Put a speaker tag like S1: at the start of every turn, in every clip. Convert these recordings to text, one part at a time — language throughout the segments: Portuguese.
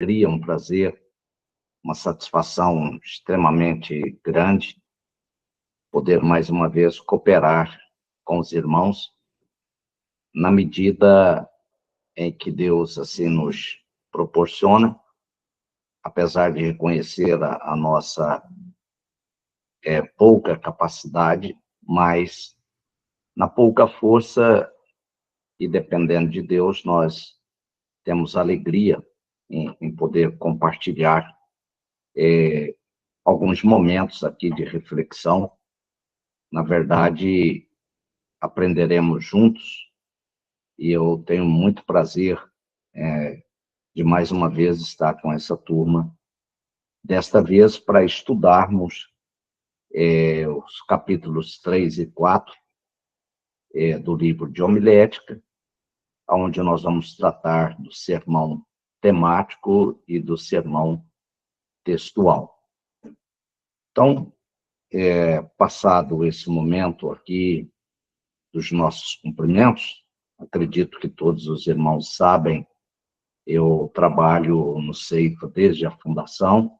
S1: alegria, um prazer, uma satisfação extremamente grande poder mais uma vez cooperar com os irmãos na medida em que Deus assim nos proporciona, apesar de reconhecer a nossa pouca capacidade, mas na pouca força e dependendo de Deus, nós temos alegria em poder compartilhar alguns momentos aqui de reflexão. Na verdade, aprenderemos juntos e eu tenho muito prazer de mais uma vez estar com essa turma, desta vez para estudarmos os capítulos 3 e 4 do livro de homilética, onde nós vamos tratar do sermão temático e do sermão textual. Então, passado esse momento aqui dos nossos cumprimentos, acredito que todos os irmãos sabem, eu trabalho no CEIFA desde a fundação,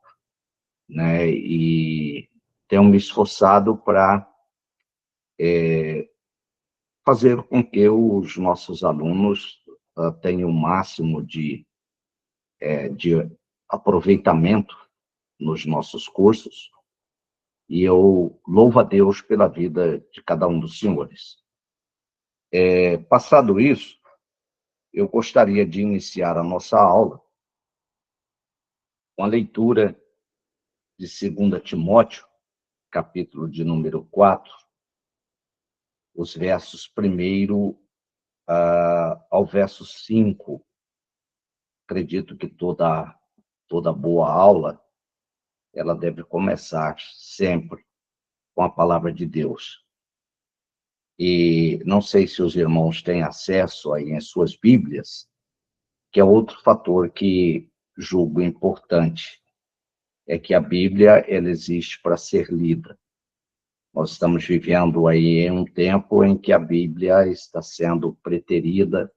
S1: né, e tenho me esforçado para fazer com que os nossos alunos tenham o máximo de aproveitamento nos nossos cursos, e eu louvo a Deus pela vida de cada um dos senhores. Passado isso, eu gostaria de iniciar a nossa aula com a leitura de 2 Timóteo, capítulo de número 4, os versos 1 ao verso 5. Acredito que toda boa aula, ela deve começar sempre com a palavra de Deus. E não sei se os irmãos têm acesso aí em suas Bíblias, que é outro fator que julgo importante, é que a Bíblia, ela existe para ser lida. Nós estamos vivendo aí em um tempo em que a Bíblia está sendo preterida,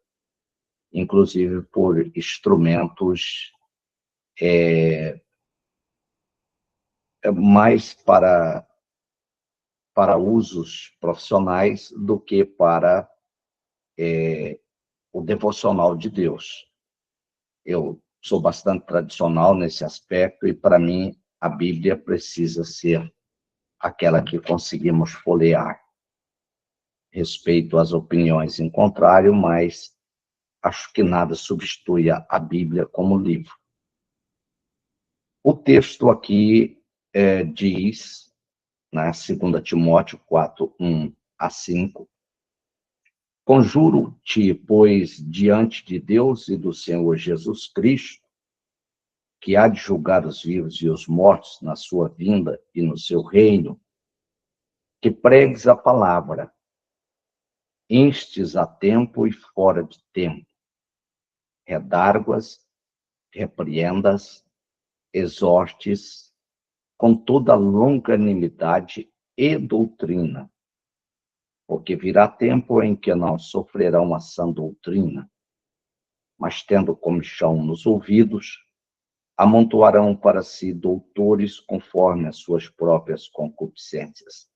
S1: inclusive por instrumentos mais para usos profissionais do que para o devocional de Deus. Eu sou bastante tradicional nesse aspecto e, para mim, a Bíblia precisa ser aquela que conseguimos folhear. Respeito às opiniões em contrário, mas acho que nada substitui a Bíblia como livro. O texto aqui diz, na 2 Timóteo 4, 1 a 5, conjuro-te, pois, diante de Deus e do Senhor Jesus Cristo, que há de julgar os vivos e os mortos na sua vinda e no seu reino, que pregues a palavra, instes a tempo e fora de tempo, redarguas, repreendas, exortes, com toda longanimidade e doutrina, porque virá tempo em que não sofrerão a sã doutrina, mas tendo comichão nos ouvidos, amontoarão para si doutores conforme as suas próprias concupiscências,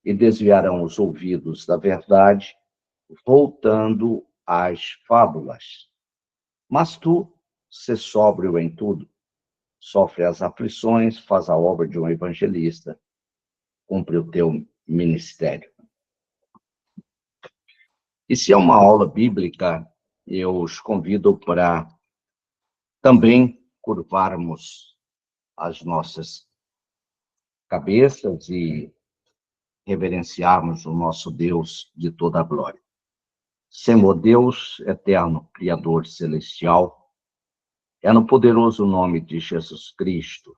S1: e desviarão os ouvidos da verdade, voltando às fábulas. Mas tu, sê sóbrio em tudo, sofre as aflições, faz a obra de um evangelista, cumpre o teu ministério. E se é uma aula bíblica, eu os convido para também curvarmos as nossas cabeças e reverenciarmos o nosso Deus de toda a glória. Senhor Deus eterno, Criador celestial, é no poderoso nome de Jesus Cristo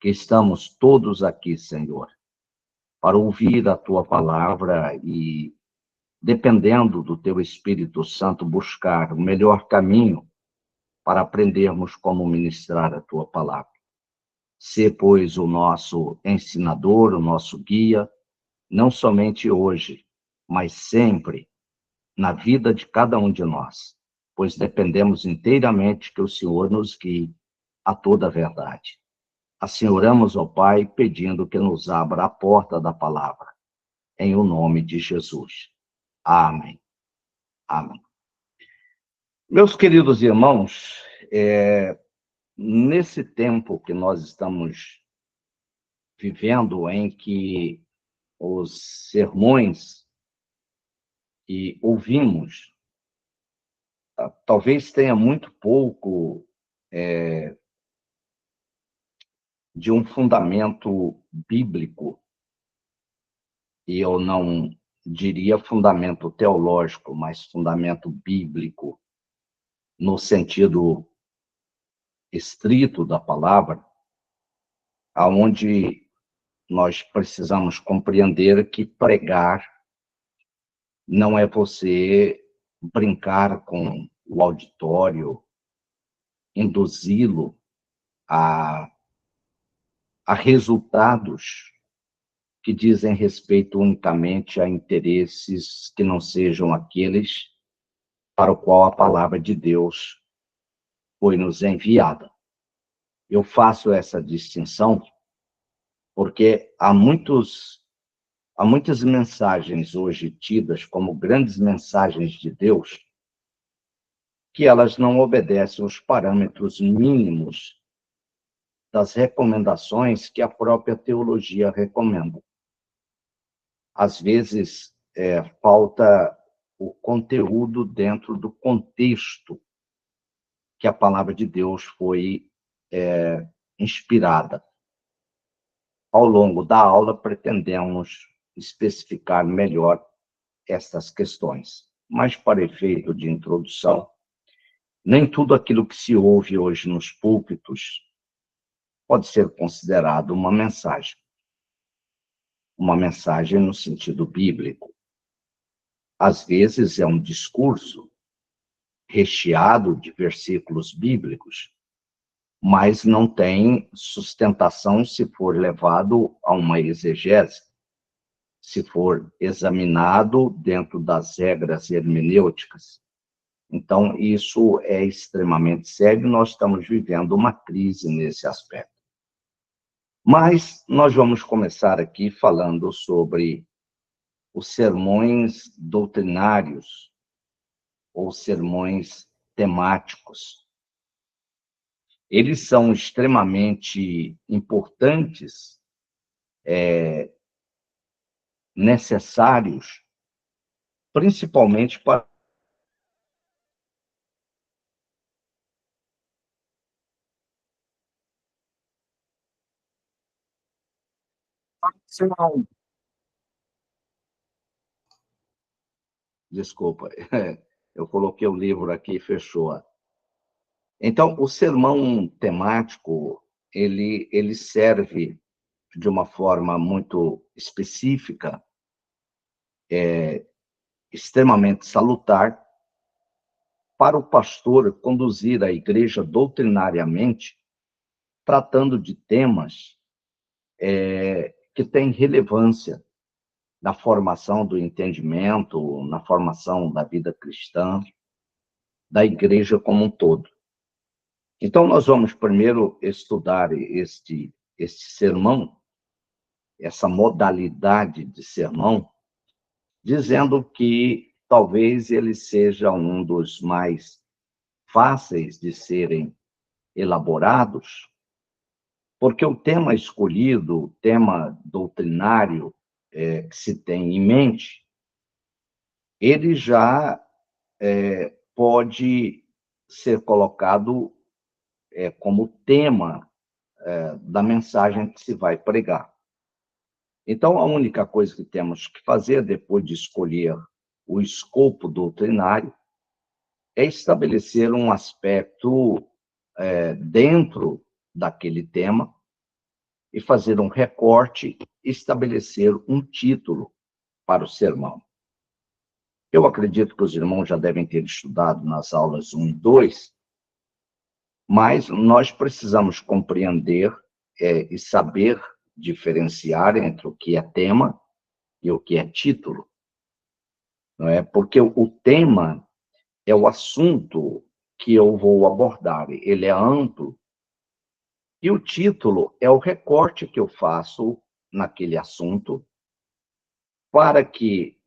S1: que estamos todos aqui, Senhor, para ouvir a Tua palavra e, dependendo do Teu Espírito Santo, buscar o melhor caminho para aprendermos como ministrar a Tua palavra. Sê, pois, o nosso ensinador, o nosso guia, não somente hoje, mas sempre, na vida de cada um de nós, pois dependemos inteiramente que o Senhor nos guie a toda a verdade. Assim oramos ao Pai, pedindo que nos abra a porta da palavra, em o nome de Jesus. Amém. Amém. Meus queridos irmãos, nesse tempo que nós estamos vivendo, em que os sermões que ouvimos, talvez tenha muito pouco de um fundamento bíblico, e eu não diria fundamento teológico, mas fundamento bíblico, no sentido estrito da palavra, aonde nós precisamos compreender que pregar não é você brincar com o auditório, induzi-lo a resultados que dizem respeito unicamente a interesses que não sejam aqueles para o qual a palavra de Deus foi nos enviada. Eu faço essa distinção porque há muitas mensagens hoje tidas como grandes mensagens de Deus, que elas não obedecem os parâmetros mínimos das recomendações que a própria teologia recomenda. Às vezes, falta o conteúdo dentro do contexto que a palavra de Deus foi inspirada. Ao longo da aula, pretendemos especificar melhor estas questões. Mas, para efeito de introdução, nem tudo aquilo que se ouve hoje nos púlpitos pode ser considerado uma mensagem no sentido bíblico. Às vezes é um discurso recheado de versículos bíblicos, mas não tem sustentação se for levado a uma exegese, se for examinado dentro das regras hermenêuticas. Então, isso é extremamente sério, nós estamos vivendo uma crise nesse aspecto. Mas nós vamos começar aqui falando sobre os sermões doutrinários ou sermões temáticos. Eles são extremamente importantes, necessários, principalmente para Desculpa, eu coloquei o livro aqui e fechou. Então, o sermão temático, ele serve de uma forma muito específica, extremamente salutar, para o pastor conduzir a igreja doutrinariamente, tratando de temas que têm relevância na formação do entendimento, na formação da vida cristã, da igreja como um todo. Então, nós vamos primeiro estudar este sermão, essa modalidade de sermão, dizendo que talvez ele seja um dos mais fáceis de serem elaborados, porque o tema escolhido, o tema doutrinário que se tem em mente, ele já pode ser colocado como tema da mensagem que se vai pregar. Então, a única coisa que temos que fazer, depois de escolher o escopo doutrinário, é estabelecer um aspecto dentro daquele tema e fazer um recorte, estabelecer um título para o sermão. Eu acredito que os irmãos já devem ter estudado nas aulas 1 e 2, mas nós precisamos compreender e saber diferenciar entre o que é tema e o que é título. Não é? Porque o tema é o assunto que eu vou abordar. Ele é amplo. E o título é o recorte que eu faço naquele assunto para que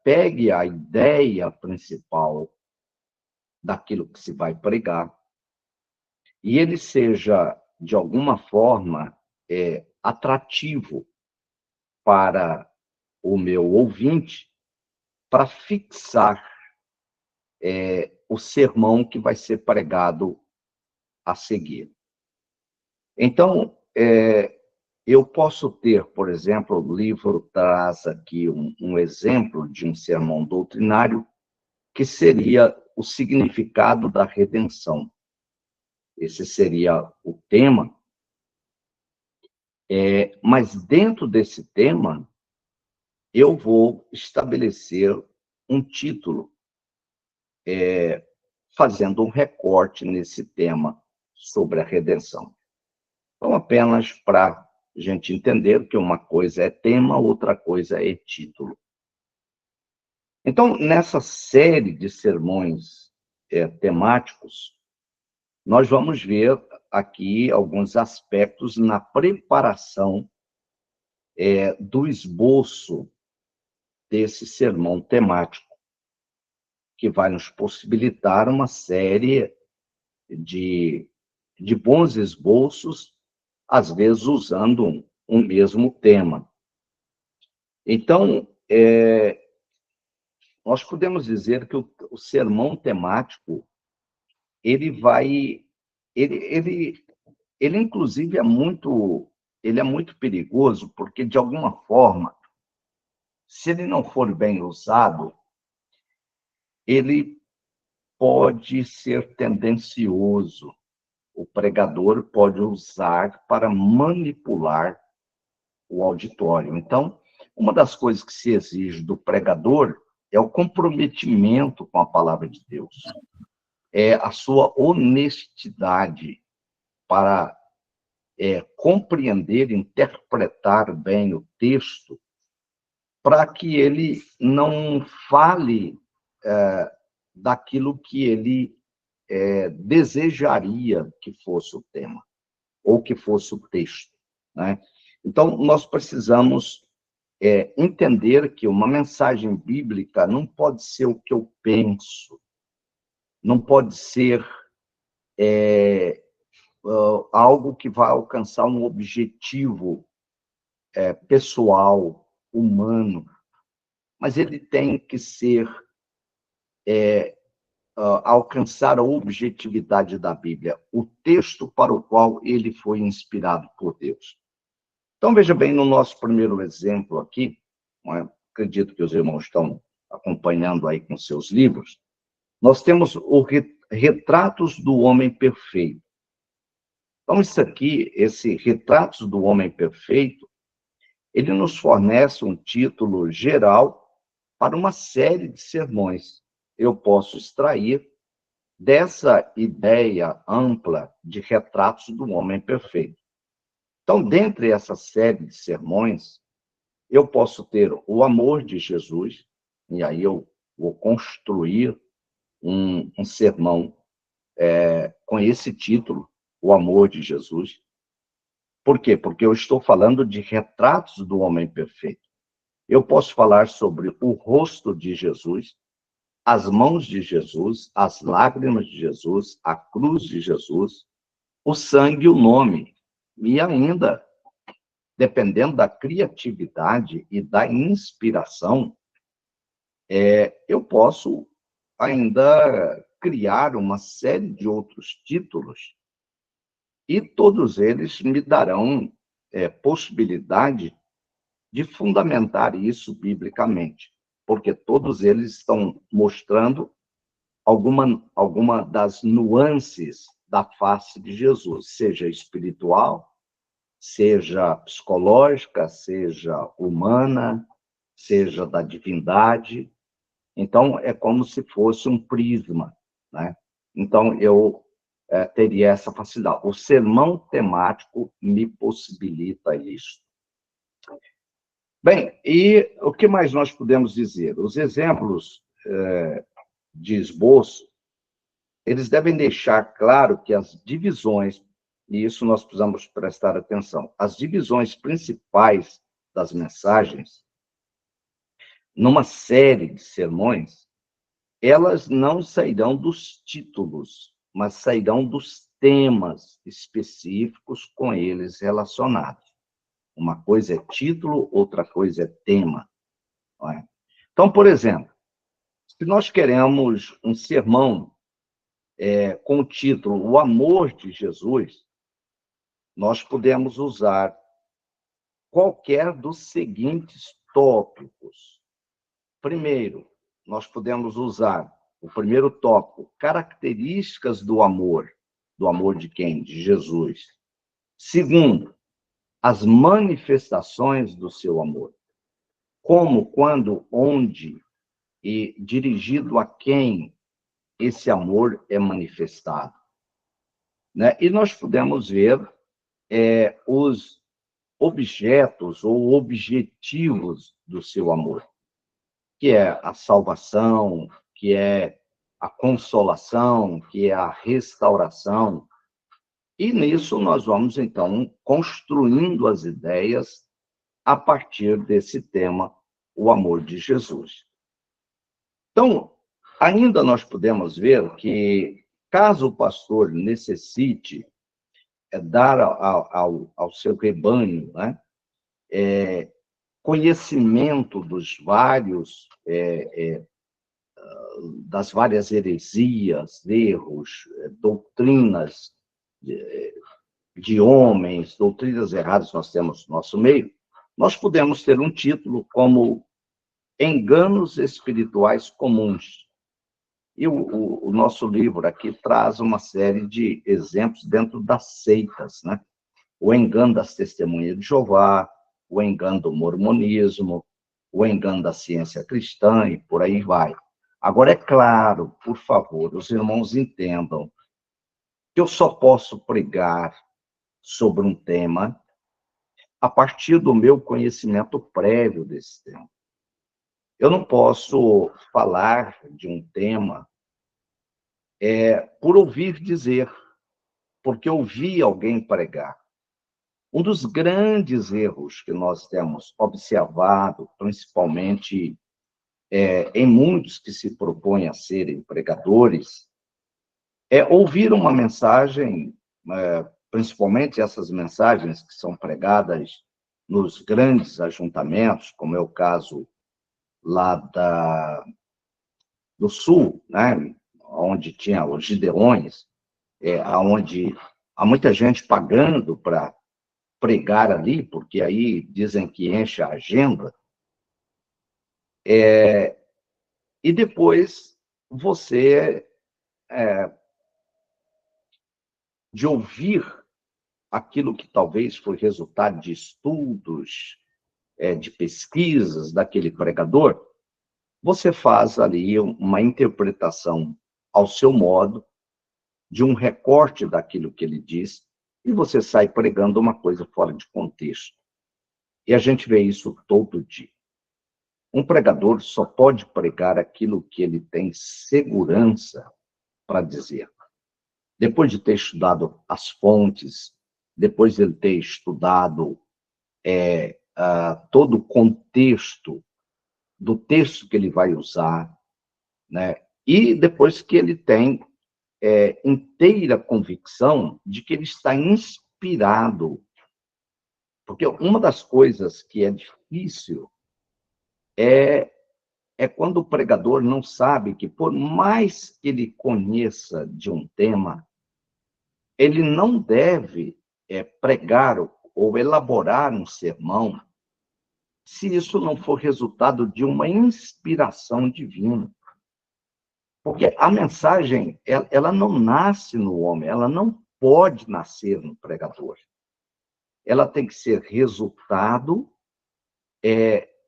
S1: pegue a ideia principal daquilo que se vai pregar e ele seja, de alguma forma, atrativo para o meu ouvinte, para fixar o sermão que vai ser pregado a seguir. Então, eu posso ter, por exemplo, o livro traz aqui um exemplo de um sermão doutrinário, que seria o significado da redenção. Esse seria o tema. Mas dentro desse tema, eu vou estabelecer um título, fazendo um recorte nesse tema sobre a redenção. Então, apenas para a gente entender que uma coisa é tema, outra coisa é título. Então, nessa série de sermões temáticos, nós vamos ver aqui alguns aspectos na preparação do esboço desse sermão temático, que vai nos possibilitar uma série de bons esboços, às vezes usando um mesmo tema. Então, nós podemos dizer que o sermão temático, ele vai, ele inclusive ele é muito perigoso, porque de alguma forma, se ele não for bem usado, ele pode ser tendencioso. O pregador pode usar para manipular o auditório. Então, uma das coisas que se exige do pregador é o comprometimento com a palavra de Deus, é a sua honestidade para compreender, interpretar bem o texto, para que ele não fale daquilo que ele desejaria que fosse o tema, ou que fosse o texto, né? Então, nós precisamos entender que uma mensagem bíblica não pode ser o que eu penso, não pode ser algo que vai alcançar um objetivo pessoal, humano, mas ele tem que ser alcançar a objetividade da Bíblia, o texto para o qual ele foi inspirado por Deus. Então, veja bem, no nosso primeiro exemplo aqui, acredito que os irmãos estão acompanhando aí com seus livros, nós temos o Retratos do Homem Perfeito. Então, isso aqui, esse Retratos do Homem Perfeito, ele nos fornece um título geral para uma série de sermões. Eu posso extrair dessa ideia ampla de Retratos do Homem Perfeito. Então, dentre essa série de sermões, eu posso ter o amor de Jesus, e aí eu vou construir um sermão com esse título, O Amor de Jesus. Por quê? Porque eu estou falando de retratos do homem perfeito. Eu posso falar sobre o rosto de Jesus, as mãos de Jesus, as lágrimas de Jesus, a cruz de Jesus, o sangue e o nome. E ainda, dependendo da criatividade e da inspiração, eu posso ainda criar uma série de outros títulos e todos eles me darão possibilidade de fundamentar isso biblicamente, porque todos eles estão mostrando alguma das nuances da face de Jesus, seja espiritual, seja psicológica, seja humana, seja da divindade. Então, é como se fosse um prisma, né? Então, eu teria essa facilidade. O sermão temático me possibilita isso. Bem, e o que mais nós podemos dizer? Os exemplos de esboço, eles devem deixar claro que as divisões, e isso nós precisamos prestar atenção, as divisões principais das mensagens, numa série de sermões, elas não sairão dos títulos, mas sairão dos temas específicos com eles relacionados. Uma coisa é título, outra coisa é tema. Não é? Então, por exemplo, se nós queremos um sermão com o título O Amor de Jesus, nós podemos usar qualquer dos seguintes tópicos. Primeiro, nós podemos usar o primeiro tópico, características do amor. Do amor de quem? De Jesus. Segundo, as manifestações do seu amor. Como, quando, onde e dirigido a quem esse amor é manifestado. Né? E nós podemos ver os objetos ou objetivos do seu amor, que é a salvação, que é a consolação, que é a restauração. E nisso nós vamos, então, construindo as ideias a partir desse tema, o amor de Jesus. Então, ainda nós podemos ver que, caso o pastor necessite dar ao seu rebanho, né, conhecimento das várias heresias, erros, doutrinas de homens, doutrinas erradas que nós temos no nosso meio, nós podemos ter um título como Enganos Espirituais Comuns. E o nosso livro aqui traz uma série de exemplos dentro das seitas, né? O engano das testemunhas de Jeová, o engano do mormonismo, o engano da ciência cristã e por aí vai. Agora, é claro, por favor, os irmãos entendam que eu só posso pregar sobre um tema a partir do meu conhecimento prévio desse tema. Eu não posso falar de um tema por ouvir dizer, porque ouvi alguém pregar. Um dos grandes erros que nós temos observado, principalmente em muitos que se propõem a serem pregadores, é ouvir uma mensagem, principalmente essas mensagens que são pregadas nos grandes ajuntamentos, como é o caso lá do Sul, né, onde tinha os Gideões, onde há muita gente pagando para pregar ali, porque aí dizem que enche a agenda, e depois você, de ouvir aquilo que talvez foi resultado de estudos, de pesquisas daquele pregador, você faz ali uma interpretação ao seu modo, de um recorte daquilo que ele diz, e você sai pregando uma coisa fora de contexto. E a gente vê isso todo dia. Um pregador só pode pregar aquilo que ele tem segurança para dizer. Depois de ter estudado as fontes, depois de ele ter estudado todo o contexto do texto que ele vai usar, né? E depois que ele tem inteira convicção de que ele está inspirado. Porque uma das coisas que é difícil é quando o pregador não sabe que, por mais que ele conheça de um tema, ele não deve pregar ou elaborar um sermão se isso não for resultado de uma inspiração divina. Porque a mensagem, ela não nasce no homem, ela não pode nascer no pregador. Ela tem que ser resultado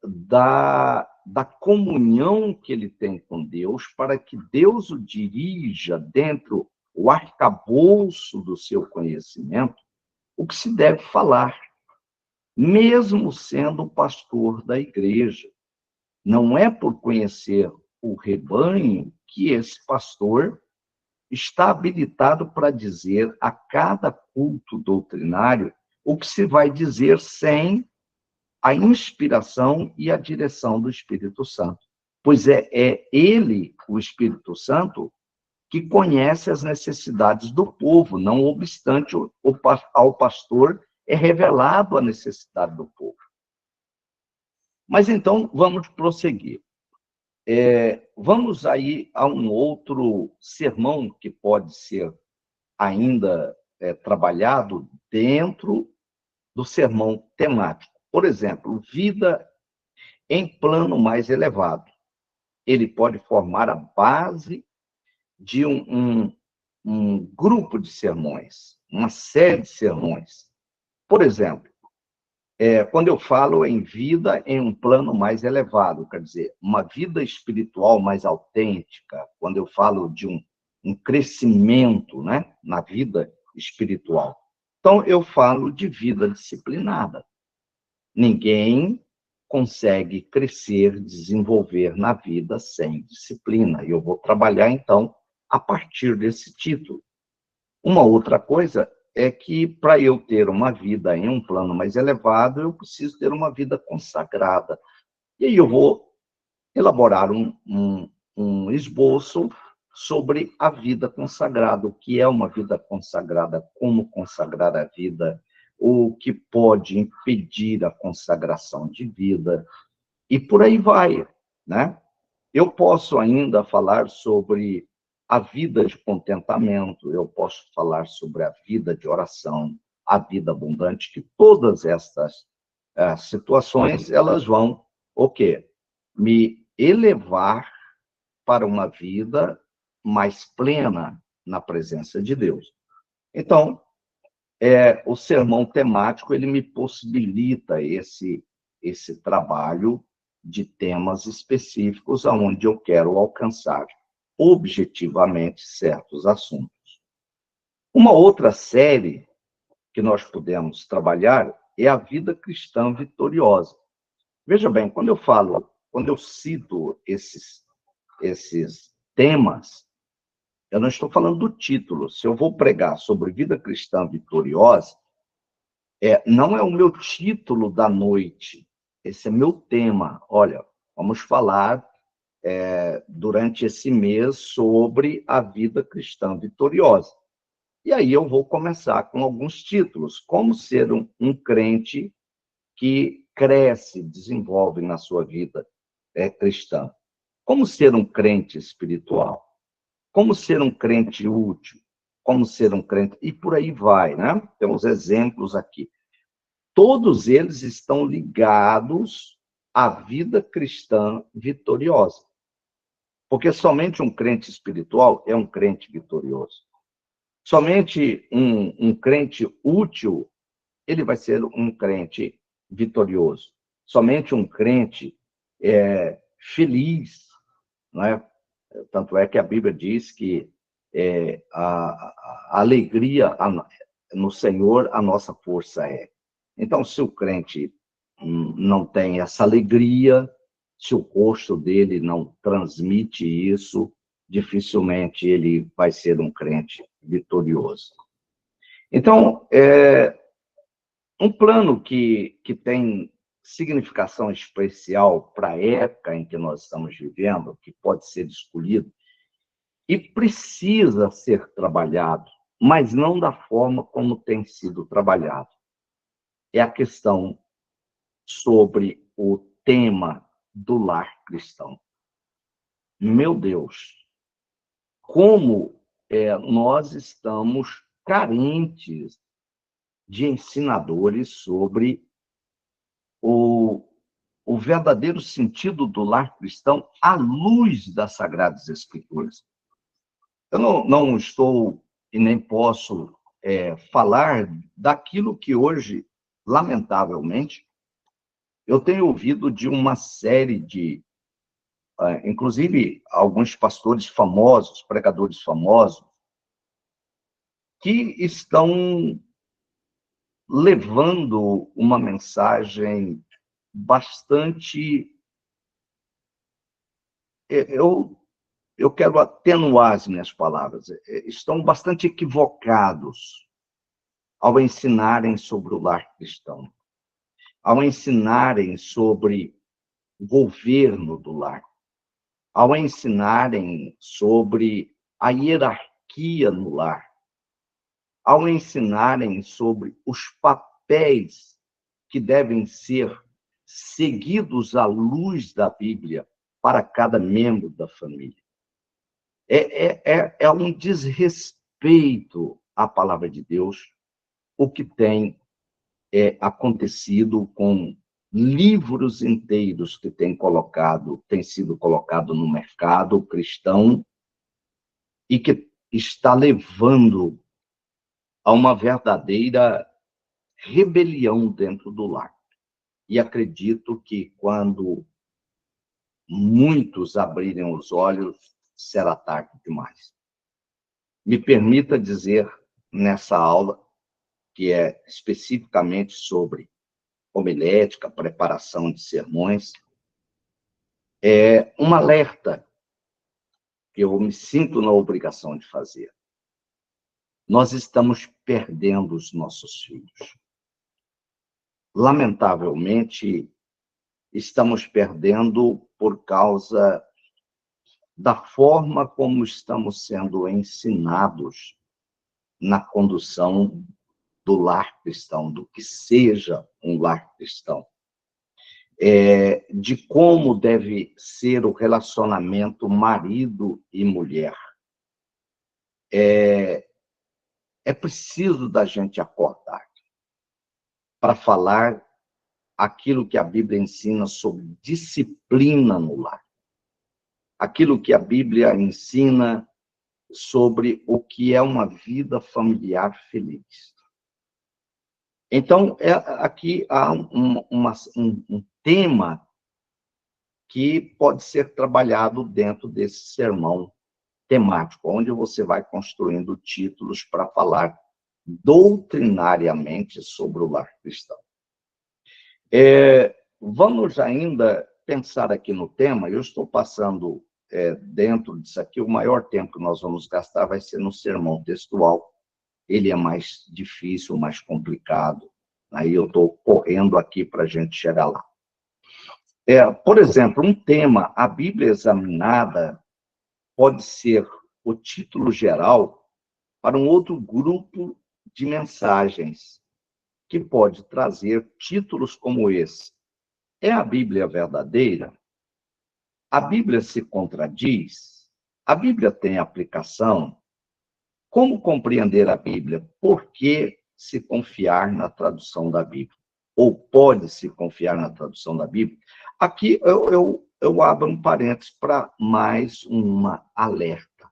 S1: da comunhão que ele tem com Deus, para que Deus o dirija dentro do arcabouço do seu conhecimento, o que se deve falar, mesmo sendo pastor da igreja. Não é por conhecer o rebanho que esse pastor está habilitado para dizer a cada culto doutrinário o que se vai dizer sem a inspiração e a direção do Espírito Santo. Pois é ele, o Espírito Santo, que conhece as necessidades do povo, não obstante ao pastor é revelado a necessidade do povo. Mas então, vamos prosseguir. Vamos aí a um outro sermão que pode ser ainda trabalhado dentro do sermão temático. Por exemplo, vida em plano mais elevado. Ele pode formar a base de um grupo de sermões, uma série de sermões. Por exemplo, quando eu falo em vida em um plano mais elevado, quer dizer, uma vida espiritual mais autêntica, quando eu falo de um crescimento, né, na vida espiritual. Então, eu falo de vida disciplinada. Ninguém consegue crescer, desenvolver na vida sem disciplina. E eu vou trabalhar, então, a partir desse título. Uma outra coisa é que, para eu ter uma vida em um plano mais elevado, eu preciso ter uma vida consagrada. E aí eu vou elaborar um esboço sobre a vida consagrada, o que é uma vida consagrada, como consagrar a vida, o que pode impedir a consagração de vida, e por aí vai, né? Eu posso ainda falar sobre a vida de contentamento, eu posso falar sobre a vida de oração, a vida abundante, que todas estas situações, elas vão, o quê? Me elevar para uma vida mais plena na presença de Deus. Então, o sermão temático, ele me possibilita esse trabalho de temas específicos aonde eu quero alcançar objetivamente certos assuntos. Uma outra série que nós podemos trabalhar é a vida cristã vitoriosa. Veja bem, quando eu cito esses temas, eu não estou falando do título. Se eu vou pregar sobre vida cristã vitoriosa, não é o meu título da noite, esse é meu tema. Olha, vamos falar durante esse mês sobre a vida cristã vitoriosa. E aí eu vou começar com alguns títulos. Como ser um crente que cresce, desenvolve na sua vida cristã. Como ser um crente espiritual. Como ser um crente útil. Como ser um crente... E por aí vai, né? Temos exemplos aqui. Todos eles estão ligados à vida cristã vitoriosa. Porque somente um crente espiritual é um crente vitorioso. Somente um crente útil, ele vai ser um crente vitorioso. Somente um crente feliz, não é? Tanto é que a Bíblia diz que a alegria no Senhor, a nossa força é. Então, se o crente não tem essa alegria, se o rosto dele não transmite isso, dificilmente ele vai ser um crente vitorioso. Então, um plano que tem significação especial para a época em que nós estamos vivendo, que pode ser escolhido, e precisa ser trabalhado, mas não da forma como tem sido trabalhado. É a questão sobre o tema do lar cristão. Meu Deus, como nós estamos carentes de ensinadores sobre o verdadeiro sentido do lar cristão à luz das Sagradas Escrituras. Eu não estou e nem posso falar daquilo que hoje, lamentavelmente, eu tenho ouvido de uma série de, inclusive, alguns pastores famosos, pregadores famosos, que estão levando uma mensagem bastante... Eu eu quero atenuar as minhas palavras, estão bastante equivocados ao ensinarem sobre o lar cristão, ao ensinarem sobre o governo do lar, ao ensinarem sobre a hierarquia no lar, ao ensinarem sobre os papéis que devem ser seguidos à luz da Bíblia para cada membro da família. É um desrespeito à palavra de Deus o que tem acontecido com livros inteiros que têm sido colocado no mercado cristão e que está levando a uma verdadeira rebelião dentro do lar. E acredito que quando muitos abrirem os olhos, será tarde demais. Me permita dizer nessa aula, que é especificamente sobre homilética, preparação de sermões, um alerta que eu me sinto na obrigação de fazer. Nós estamos perdendo os nossos filhos. Lamentavelmente, estamos perdendo por causa da forma como estamos sendo ensinados na condução do lar cristão, do que seja um lar cristão. De como deve ser o relacionamento marido e mulher. É preciso da gente acordar para falar aquilo que a Bíblia ensina sobre disciplina no lar. Aquilo que a Bíblia ensina sobre o que é uma vida familiar feliz. Então, aqui há um tema que pode ser trabalhado dentro desse sermão temático, onde você vai construindo títulos para falar doutrinariamente sobre o lar cristão. Vamos ainda pensar aqui no tema. Eu estou passando dentro disso aqui, o maior tempo que nós vamos gastar vai ser no sermão textual. Ele é mais difícil, mais complicado. Aí eu estou correndo aqui para a gente chegar lá. Por exemplo, um tema, a Bíblia examinada, pode ser o título geral para um outro grupo de mensagens, que pode trazer títulos como esse. É a Bíblia verdadeira? A Bíblia se contradiz? A Bíblia tem aplicação? Como compreender a Bíblia? Por que se confiar na tradução da Bíblia? Ou pode-se confiar na tradução da Bíblia? Aqui eu abro um parênteses para mais uma alerta.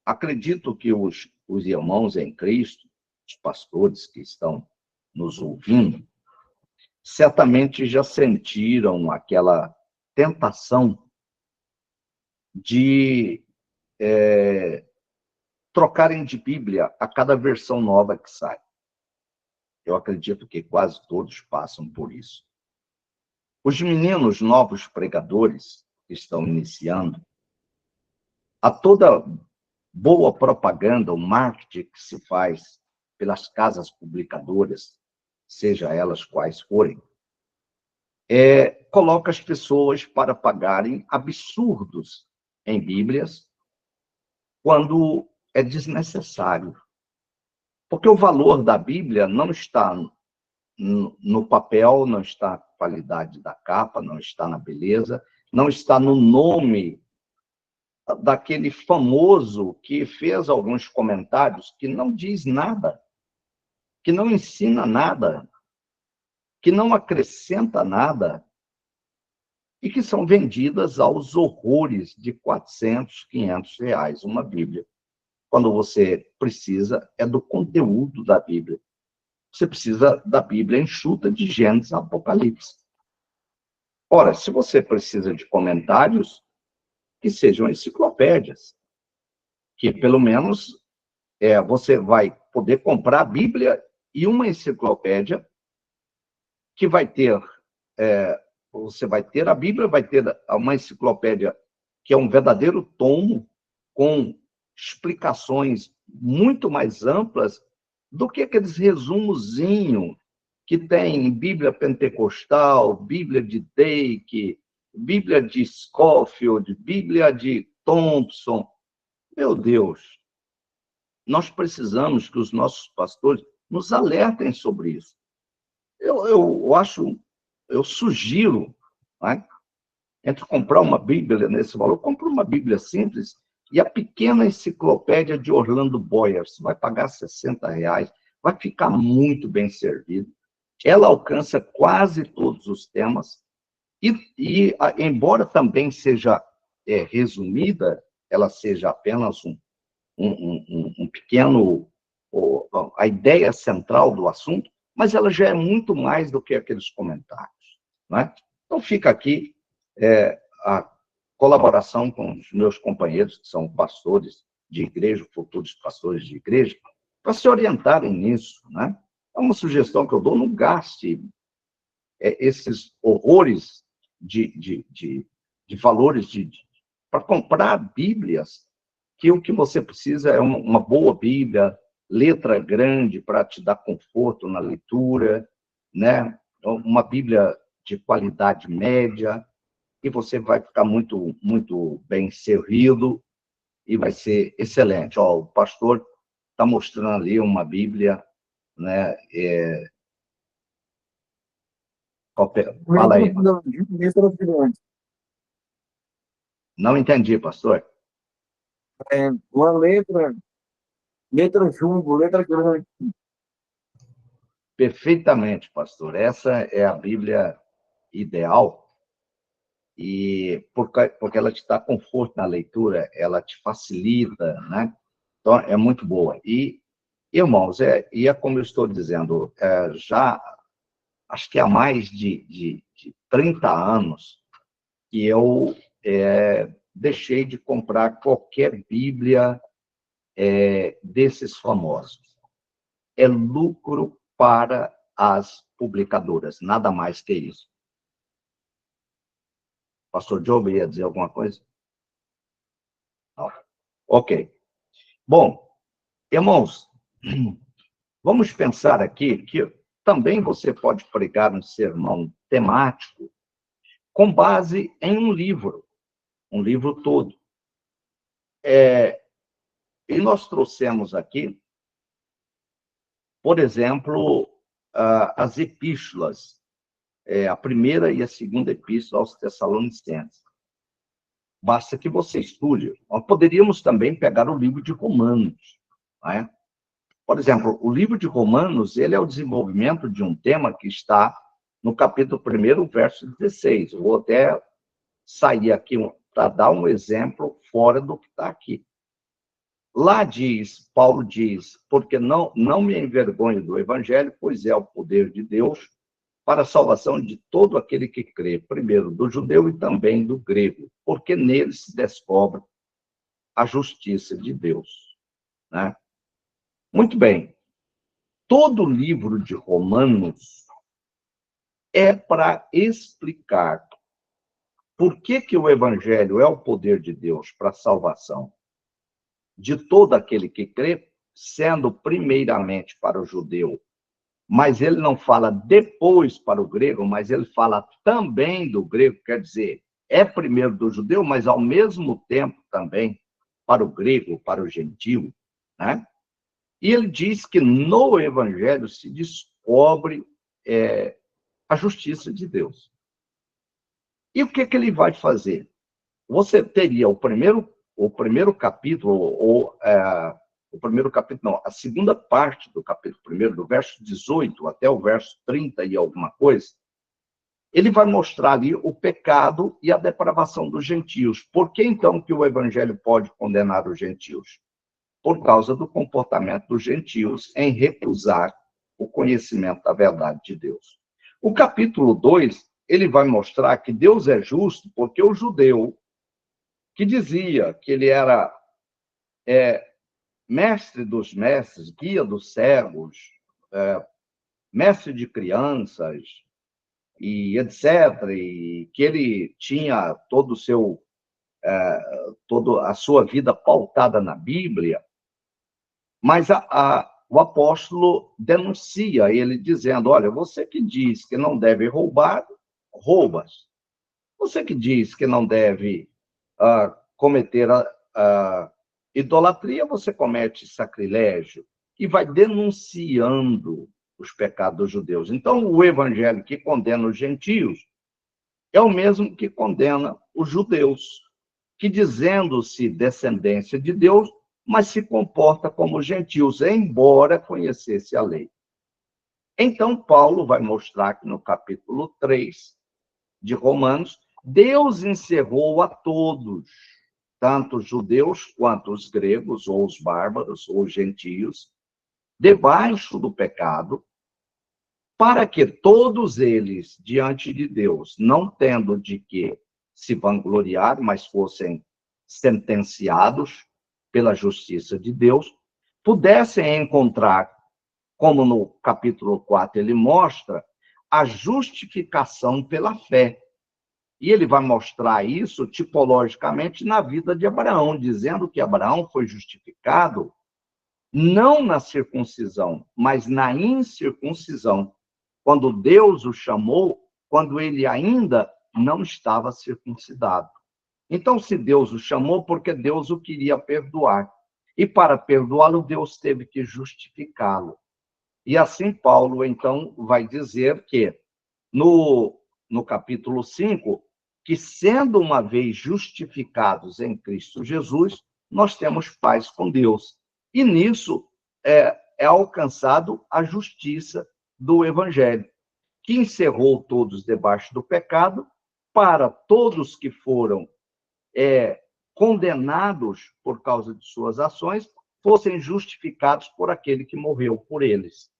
S1: Acredito que os irmãos em Cristo, os pastores que estão nos ouvindo, certamente já sentiram aquela tentação de trocarem de Bíblia a cada versão nova que sai. Eu acredito que quase todos passam por isso. Os meninos novos pregadores que estão iniciando, a toda boa propaganda, o marketing que se faz pelas casas publicadoras, seja elas quais forem, coloca as pessoas para pagarem absurdos em Bíblias quando é desnecessário. Porque o valor da Bíblia não está no papel, não está na qualidade da capa, não está na beleza, não está no nome daquele famoso que fez alguns comentários que não diz nada, que não ensina nada, que não acrescenta nada, e que são vendidas aos horrores de 400, 500 reais uma Bíblia. Quando você precisa, do conteúdo da Bíblia. Você precisa da Bíblia enxuta de Gênesis a Apocalipse. Ora, se você precisa de comentários, que sejam enciclopédias, que pelo menos você vai poder comprar a Bíblia e uma enciclopédia que vai ter, você vai ter a Bíblia, vai ter uma enciclopédia que é um verdadeiro tomo com explicações muito mais amplas do que aqueles resumozinhos que tem em Bíblia Pentecostal, Bíblia de Dake, Bíblia de Scofield, Bíblia de Thompson. Meu Deus, nós precisamos que os nossos pastores nos alertem sobre isso. Eu sugiro, né, entre comprar uma Bíblia nesse valor, compre uma Bíblia simples e a pequena enciclopédia de Orlando Boyer. Você vai pagar R$ 60, vai ficar muito bem servido. Ela alcança quase todos os temas embora também seja resumida, ela seja apenas um pequeno, a ideia central do assunto, mas ela já é muito mais do que aqueles comentários, né? Então, fica aqui a colaboração com os meus companheiros, que são pastores de igreja, futuros pastores de igreja, para se orientarem nisso, né? É uma sugestão que eu dou: não gaste esses horrores de valores para comprar Bíblias, que o que você precisa é uma boa Bíblia, letra grande para te dar conforto na leitura, né? Uma Bíblia de qualidade média, e você vai ficar muito, muito bem servido e vai ser excelente. Ó, o pastor está mostrando ali uma Bíblia, né? Fala aí. Não entendi, pastor.
S2: Uma letra jumbo, letra grande.
S1: Perfeitamente, pastor. Essa é a Bíblia ideal, porque ela te dá conforto na leitura, ela te facilita, né? Então, é muito boa. E, irmãos, é como eu estou dizendo, já acho que há mais de 30 anos que eu deixei de comprar qualquer Bíblia desses famosos. É lucro para as publicadoras, nada mais que isso. Pastor Job ia dizer alguma coisa? Não. Ok. Bom, irmãos, vamos pensar aqui que também você pode pregar um sermão temático com base em um livro todo. E nós trouxemos aqui, por exemplo, as epístolas, a primeira e a segunda epístola aos Tessalonicenses. Basta que você estude. Nós poderíamos também pegar o livro de Romanos, não é? Por exemplo, o livro de Romanos, ele é o desenvolvimento de um tema que está no capítulo 1, verso 16. Eu vou até sair aqui para dar um exemplo fora do que está aqui. Lá Paulo diz, porque não me envergonho do evangelho, pois é o poder de Deus para a salvação de todo aquele que crê, primeiro do judeu e também do grego, porque nele se descobre a justiça de Deus, né? Muito bem. Todo o livro de Romanos é para explicar por que o evangelho é o poder de Deus para a salvação de todo aquele que crê, sendo primeiramente para o judeu, mas ele não fala depois para o grego, mas ele fala também do grego, quer dizer, é primeiro do judeu, mas ao mesmo tempo também para o grego, para o gentio, né? E ele diz que no evangelho se descobre a justiça de Deus. E o que ele vai fazer? Você teria o primeiro capítulo, o primeiro capítulo, não, a segunda parte do capítulo 1, do verso 18 até o verso 30 e alguma coisa, ele vai mostrar ali o pecado e a depravação dos gentios. Por que, então, que o evangelho pode condenar os gentios? Por causa do comportamento dos gentios em recusar o conhecimento da verdade de Deus. O capítulo 2, ele vai mostrar que Deus é justo porque o judeu, que dizia que ele era mestre dos mestres, guia dos cegos, mestre de crianças, e etc., e que ele tinha todo o seu toda a sua vida pautada na Bíblia, mas o apóstolo denuncia ele dizendo, olha, você que diz que não deve roubar, roubas. Você que diz que não deve cometer idolatria, você comete sacrilégio. E vai denunciando os pecados dos judeus. Então, o evangelho que condena os gentios é o mesmo que condena os judeus, que dizendo-se descendência de Deus, mas se comporta como gentios, embora conhecesse a lei. Então, Paulo vai mostrar que no capítulo 3 de Romanos, Deus encerrou a todos, tanto os judeus quanto os gregos, ou os bárbaros, ou os gentios, debaixo do pecado, para que todos eles, diante de Deus, não tendo de que se vangloriar, mas fossem sentenciados pela justiça de Deus, pudessem encontrar, como no capítulo 4 ele mostra, a justificação pela fé. E ele vai mostrar isso tipologicamente na vida de Abraão, dizendo que Abraão foi justificado não na circuncisão, mas na incircuncisão, quando Deus o chamou, quando ele ainda não estava circuncidado. Então, se Deus o chamou, porque Deus o queria perdoar. E para perdoá-lo, Deus teve que justificá-lo. E assim Paulo, então, vai dizer que, no capítulo 5, que sendo uma vez justificados em Cristo Jesus, nós temos paz com Deus. E nisso é alcançado a justiça do Evangelho, que encerrou todos debaixo do pecado, para todos que foram condenados por causa de suas ações, fossem justificados por aquele que morreu por eles,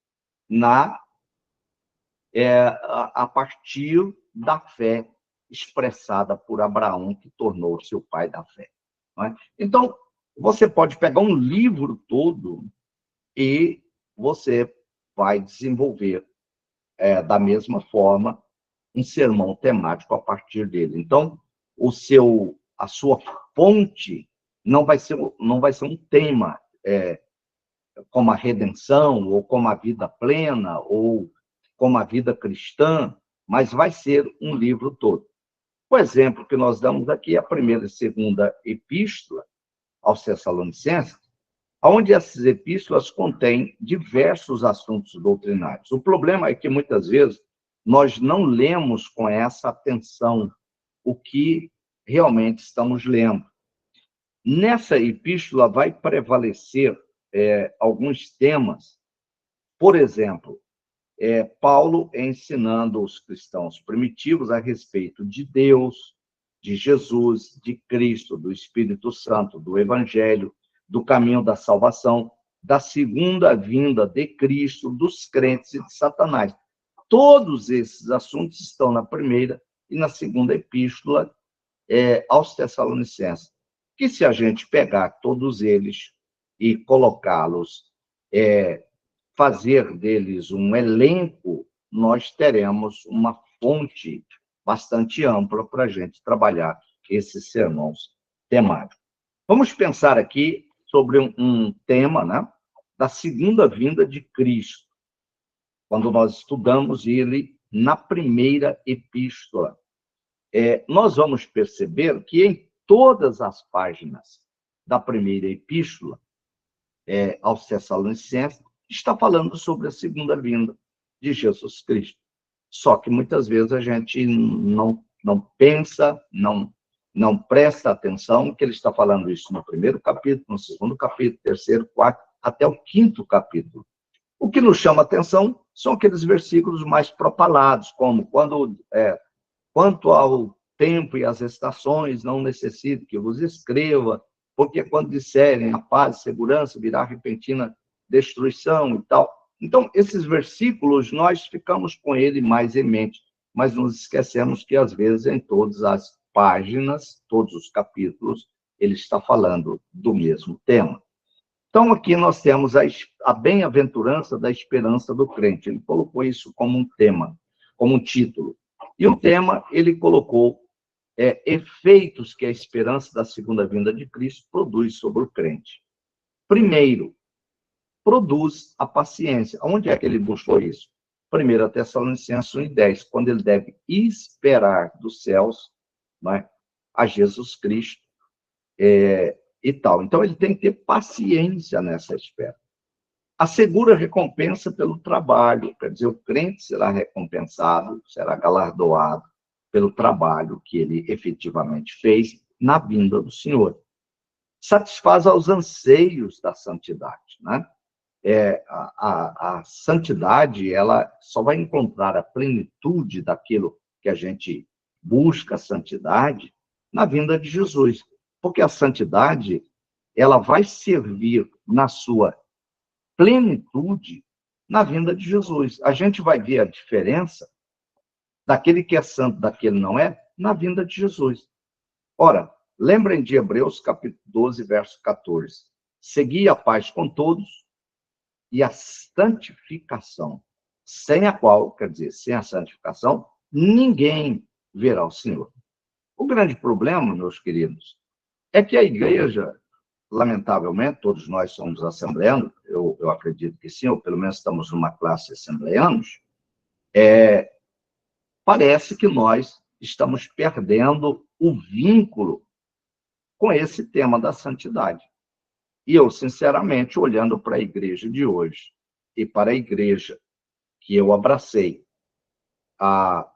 S1: a partir da fé expressada por Abraão, que tornou-se o pai da fé. Não é? Então, você pode pegar um livro todo e você vai desenvolver, da mesma forma, um sermão temático a partir dele. Então, a sua fonte não vai ser um tema como a redenção, ou como a vida plena, ou como a vida cristã, mas vai ser um livro todo. O exemplo que nós damos aqui é a primeira e segunda epístola aos Tessalonicenses, onde essas epístolas contêm diversos assuntos doutrinários. O problema é que, muitas vezes, nós não lemos com essa atenção o que realmente estamos lendo. Nessa epístola vai prevalecer alguns temas. Por exemplo, Paulo ensinando os cristãos primitivos a respeito de Deus, de Jesus, de Cristo, do Espírito Santo, do Evangelho, do caminho da salvação, da segunda vinda de Cristo, dos crentes e de Satanás. Todos esses assuntos estão na primeira e na segunda epístola aos Tessalonicenses, que se a gente pegar todos eles e colocá-los, fazer deles um elenco, nós teremos uma fonte bastante ampla para a gente trabalhar esses sermões temáticos. Vamos pensar aqui sobre um tema, né, da segunda vinda de Cristo, quando nós estudamos ele na primeira epístola. Nós vamos perceber que em todas as páginas da primeira epístola aos Tessalonicenses, está falando sobre a segunda vinda de Jesus Cristo. Só que muitas vezes a gente não pensa, não presta atenção que ele está falando isso no primeiro capítulo, no segundo capítulo, terceiro, quarto, até o quinto capítulo. O que nos chama atenção são aqueles versículos mais propalados, como quanto ao tempo e às estações, não necessito que vos escreva, porque quando disserem a paz e segurança, virá repentina destruição e tal. Então, esses versículos, nós ficamos com ele mais em mente, mas nos esquecemos que, às vezes, em todas as páginas, todos os capítulos, ele está falando do mesmo tema. Então, aqui nós temos a bem-aventurança da esperança do crente. Ele colocou isso como um tema, como um título. E o tema, ele colocou efeitos que a esperança da segunda vinda de Cristo produz sobre o crente. Primeiro, produz a paciência. Onde é que ele buscou isso? 1 Tessalonicenses 1:10, quando ele deve esperar dos céus, né, a Jesus Cristo e tal. Então, ele tem que ter paciência nessa espera. Assegura recompensa pelo trabalho, quer dizer, o crente será recompensado, será galardoado pelo trabalho que ele efetivamente fez na vinda do Senhor. Satisfaz aos anseios da santidade, né? A santidade, ela só vai encontrar a plenitude daquilo que a gente busca, a santidade, na vinda de Jesus. Porque a santidade, ela vai servir na sua plenitude na vinda de Jesus. A gente vai ver a diferença daquele que é santo, daquele não é, na vinda de Jesus. Ora, lembrem de Hebreus, capítulo 12, verso 14. Segui a paz com todos e a santificação, sem a qual, quer dizer, sem a santificação, ninguém verá o Senhor. O grande problema, meus queridos, é que a igreja, lamentavelmente, todos nós somos assembleanos, eu acredito que sim, ou pelo menos estamos numa classe assembleanos, parece que nós estamos perdendo o vínculo com esse tema da santidade. E eu, sinceramente, olhando para a igreja de hoje e para a igreja que eu abracei há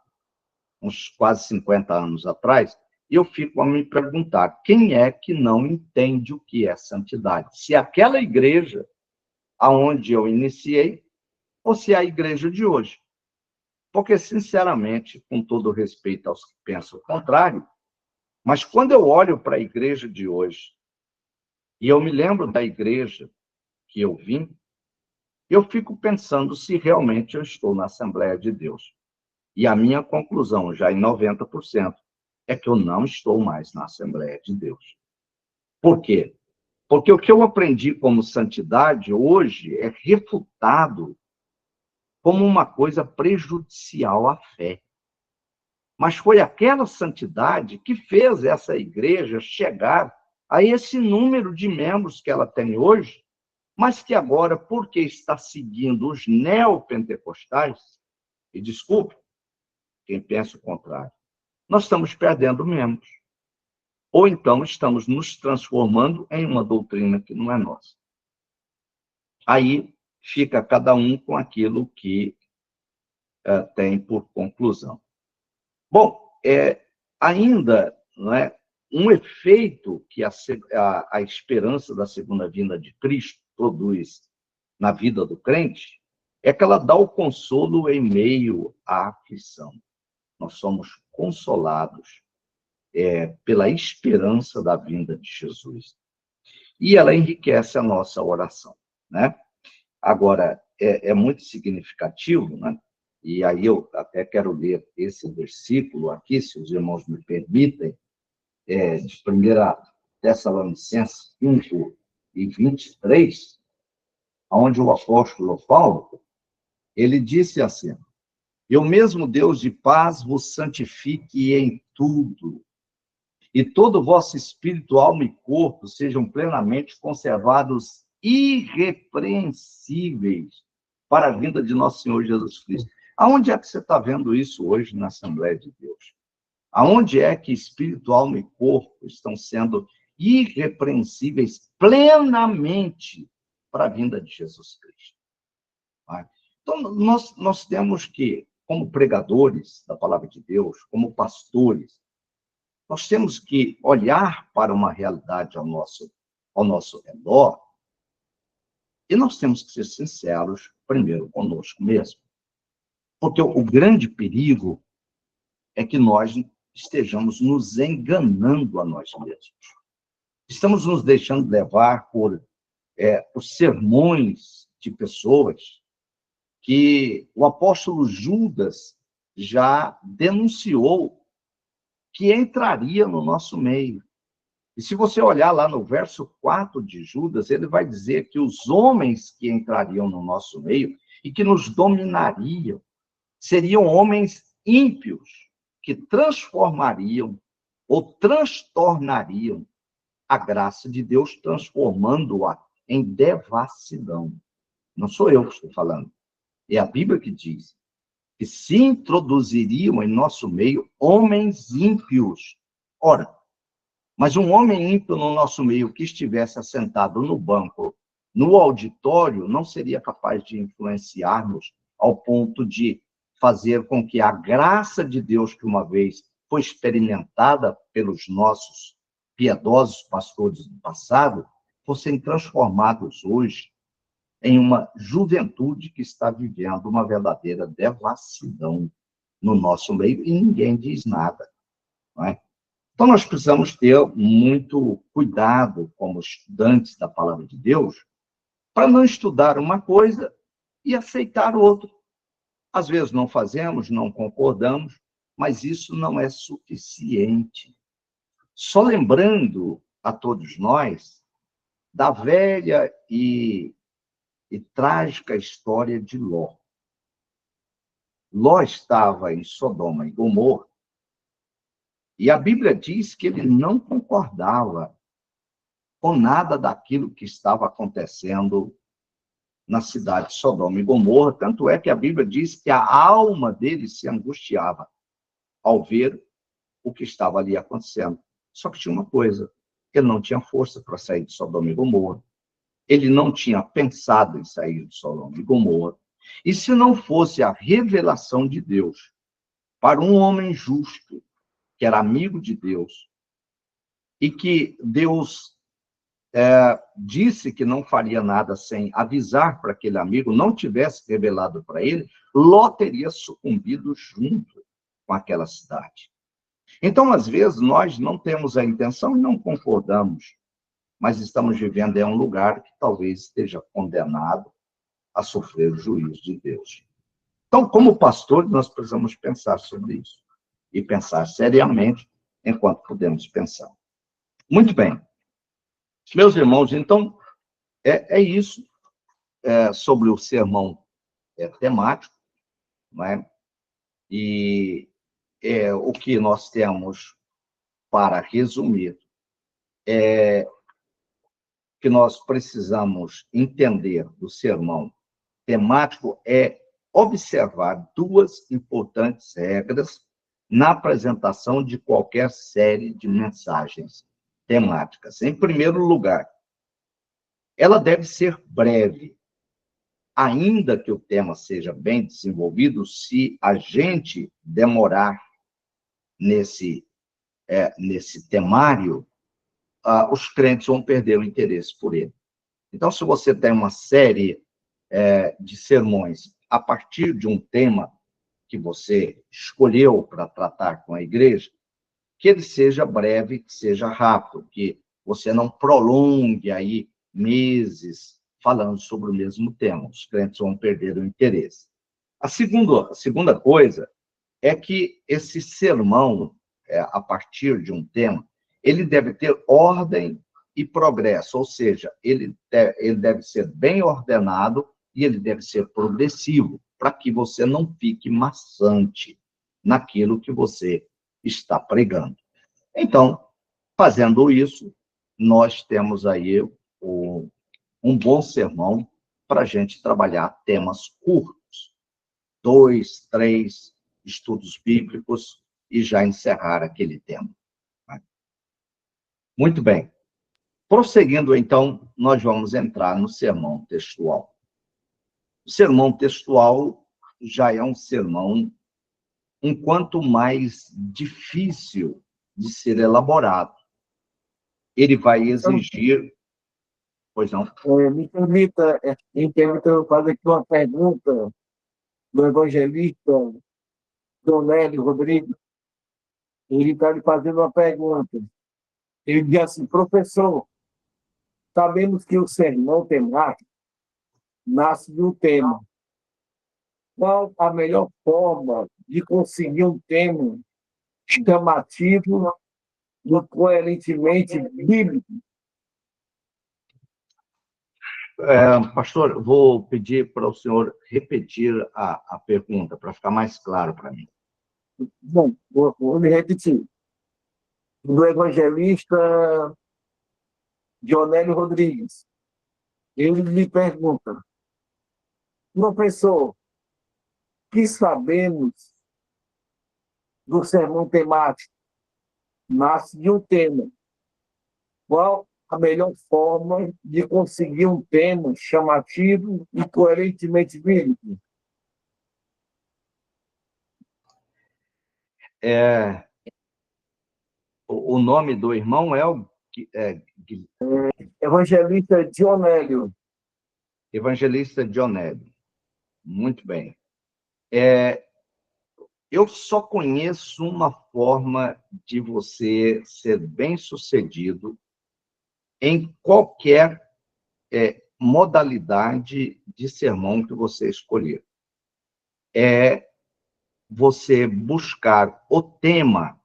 S1: uns quase 50 anos atrás, eu fico a me perguntar, quem é que não entende o que é santidade? Se aquela igreja aonde eu iniciei, ou se é a igreja de hoje. Porque, sinceramente, com todo respeito aos que pensam o contrário, mas quando eu olho para a igreja de hoje, e eu me lembro da igreja que eu vim, eu fico pensando se realmente eu estou na Assembleia de Deus. E a minha conclusão, já em 90%, é que eu não estou mais na Assembleia de Deus. Por quê? Porque o que eu aprendi como santidade hoje é refutado como uma coisa prejudicial à fé. Mas foi aquela santidade que fez essa igreja chegar a esse número de membros que ela tem hoje, mas que agora, porque está seguindo os neopentecostais, e desculpe quem pensa o contrário, nós estamos perdendo membros. Ou então estamos nos transformando em uma doutrina que não é nossa. Aí fica cada um com aquilo que tem por conclusão. Bom, ainda, não é, um efeito que a esperança da segunda vinda de Cristo produz na vida do crente é que ela dá o consolo em meio à aflição. Nós somos consolados pela esperança da vinda de Jesus. E ela enriquece a nossa oração, né? Agora, é muito significativo, né? E aí eu até quero ler esse versículo aqui, se os irmãos me permitem, de 1 Tessalonicenses 5:23, onde o apóstolo Paulo, ele disse assim: "E o mesmo Deus de paz vos santifique em tudo, e todo o vosso espírito, alma e corpo sejam plenamente conservados irrepreensíveis para a vinda de nosso Senhor Jesus Cristo." Aonde é que você está vendo isso hoje na Assembleia de Deus? Aonde é que espírito, alma e corpo estão sendo irrepreensíveis plenamente para a vinda de Jesus Cristo? Então, nós temos que, como pregadores da palavra de Deus, como pastores, nós temos que olhar para uma realidade ao nosso redor e nós temos que ser sinceros, primeiro, conosco mesmo. Porque o grande perigo é que nós estejamos nos enganando a nós mesmos. Estamos nos deixando levar por os sermões de pessoas que o apóstolo Judas já denunciou que entraria no nosso meio. E se você olhar lá no verso 4 de Judas, ele vai dizer que os homens que entrariam no nosso meio e que nos dominariam seriam homens ímpios, que transformariam ou transtornariam a graça de Deus, transformando-a em devassidão. Não sou eu que estou falando. É a Bíblia que diz que se introduziriam em nosso meio homens ímpios. Ora, mas um homem ímpio no nosso meio que estivesse assentado no banco, no auditório, não seria capaz de influenciar-nos ao ponto de fazer com que a graça de Deus, que uma vez foi experimentada pelos nossos piedosos pastores do passado, fossem transformados hoje em uma juventude que está vivendo uma verdadeira devassidão no nosso meio e ninguém diz nada, não é? Então, nós precisamos ter muito cuidado, como estudantes da palavra de Deus, para não estudar uma coisa e aceitar outra. Às vezes não fazemos, não concordamos, mas isso não é suficiente. Só lembrando a todos nós da velha e trágica história de Ló. Ló estava em Sodoma e Gomorra, e a Bíblia diz que ele não concordava com nada daquilo que estava acontecendo na cidade de Sodoma e Gomorra, tanto é que a Bíblia diz que a alma dele se angustiava ao ver o que estava ali acontecendo. Só que tinha uma coisa, ele não tinha força para sair de Sodoma e Gomorra, ele não tinha pensado em sair de Sodoma e Gomorra, e se não fosse a revelação de Deus para um homem justo, que era amigo de Deus, e que Deus disse que não faria nada sem avisar para aquele amigo, não tivesse revelado para ele, Ló teria sucumbido junto com aquela cidade. Então, às vezes, nós não temos a intenção e não concordamos, mas estamos vivendo em um lugar que talvez esteja condenado a sofrer o juízo de Deus. Então, como pastor, nós precisamos pensar sobre isso. E pensar seriamente enquanto podemos pensar. Muito bem. Meus irmãos, então, é isso sobre o sermão temático, não é? E o que nós temos para resumir é que nós precisamos entender do sermão temático é observar duas importantes regras na apresentação de qualquer série de mensagens temáticas. Em primeiro lugar, ela deve ser breve, ainda que o tema seja bem desenvolvido, se a gente demorar nesse temário, os crentes vão perder o interesse por ele. Então, se você tem uma série de sermões a partir de um tema que você escolheu para tratar com a igreja, que ele seja breve, que seja rápido, que você não prolongue aí meses falando sobre o mesmo tema. Os crentes vão perder o interesse. A segunda coisa é que esse sermão, a partir de um tema, ele deve ter ordem e progresso, ou seja, ele deve ser bem ordenado e ele deve ser progressivo, para que você não fique maçante naquilo que você está pregando. Então, fazendo isso, nós temos aí um bom sermão para a gente trabalhar temas curtos, 2, 3 estudos bíblicos e já encerrar aquele tema. Muito bem. Prosseguindo, então, nós vamos entrar no sermão textual. O sermão textual já é um sermão um quanto mais difícil de ser elaborado. Ele vai exigir... Pois não?
S2: Me permita eu fazer aqui uma pergunta do evangelista Donélio Rodrigues. Ele está lhe fazendo uma pergunta. Ele diz assim: professor, sabemos que o sermão temático nasce de um tema. Qual a melhor forma de conseguir um tema chamativo e coerentemente bíblico?
S1: Pastor, vou pedir para o senhor repetir a pergunta, para ficar mais claro para mim.
S2: Bom, vou me repetir. do evangelista Dionélio Rodrigues. Ele lhe pergunta: professor, que sabemos do sermão temático? Nasce de um tema. Qual a melhor forma de conseguir um tema chamativo e coerentemente bíblico?
S1: O nome do irmão é o
S2: Evangelista Dionélio.
S1: Evangelista Dionélio. Muito bem. Eu só conheço uma forma de você ser bem-sucedido em qualquer modalidade de sermão que você escolher. É você buscar o tema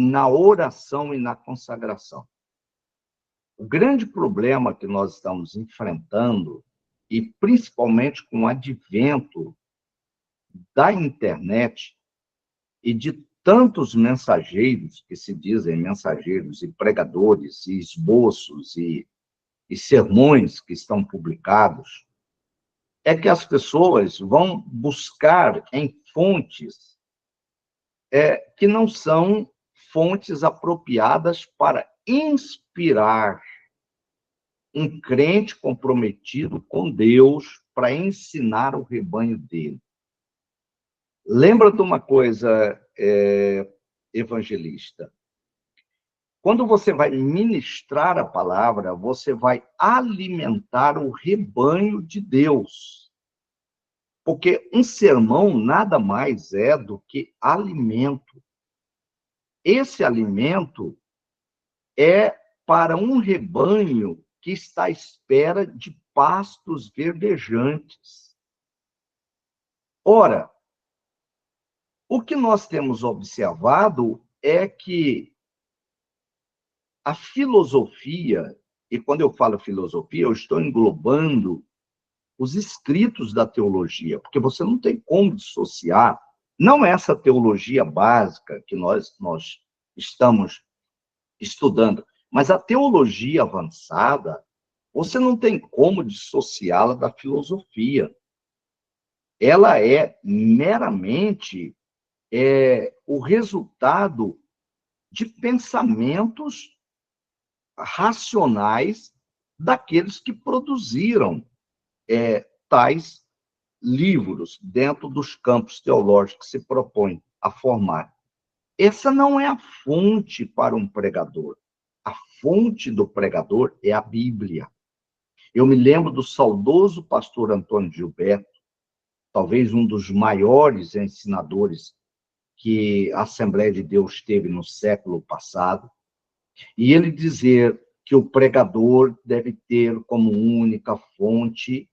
S1: na oração e na consagração. O grande problema que nós estamos enfrentando, e principalmente com o advento da internet e de tantos mensageiros, que se dizem mensageiros, e pregadores, e esboços, e sermões que estão publicados, é que as pessoas vão buscar em fontes que não são fontes apropriadas para inspirar um crente comprometido com Deus para ensinar o rebanho dele. Lembra de uma coisa, evangelista. Quando você vai ministrar a palavra, você vai alimentar o rebanho de Deus. Porque um sermão nada mais é do que alimento. Esse alimento é para um rebanho que está à espera de pastos verdejantes. Ora, o que nós temos observado é que a filosofia, e quando eu falo filosofia, eu estou englobando os escritos da teologia, porque você não tem como dissociar, não essa teologia básica que nós estamos estudando, mas a teologia avançada, você não tem como dissociá-la da filosofia. Ela é meramente o resultado de pensamentos racionais daqueles que produziram tais livros dentro dos campos teológicos que se propõem a formar. Essa não é a fonte para um pregador. A fonte do pregador é a Bíblia. Eu me lembro do saudoso pastor Antônio Gilberto, talvez um dos maiores ensinadores que a Assembleia de Deus teve no século passado, e ele dizer que o pregador deve ter como única fonte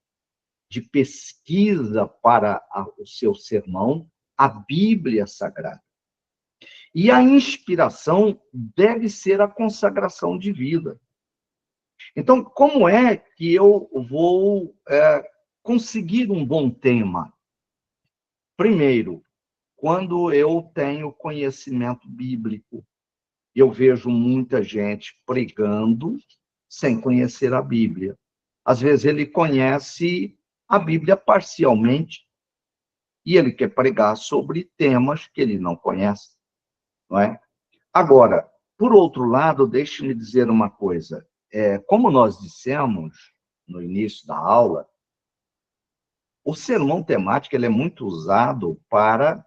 S1: de pesquisa para o seu sermão a Bíblia Sagrada. E a inspiração deve ser a consagração de vida. Então, como é que eu vou conseguir um bom tema? Primeiro, quando eu tenho conhecimento bíblico. Eu vejo muita gente pregando sem conhecer a Bíblia. Às vezes ele conhece a Bíblia parcialmente e ele quer pregar sobre temas que ele não conhece, não é? Agora, por outro lado, deixe-me dizer uma coisa. Como nós dissemos no início da aula, o sermão temático ele é muito usado para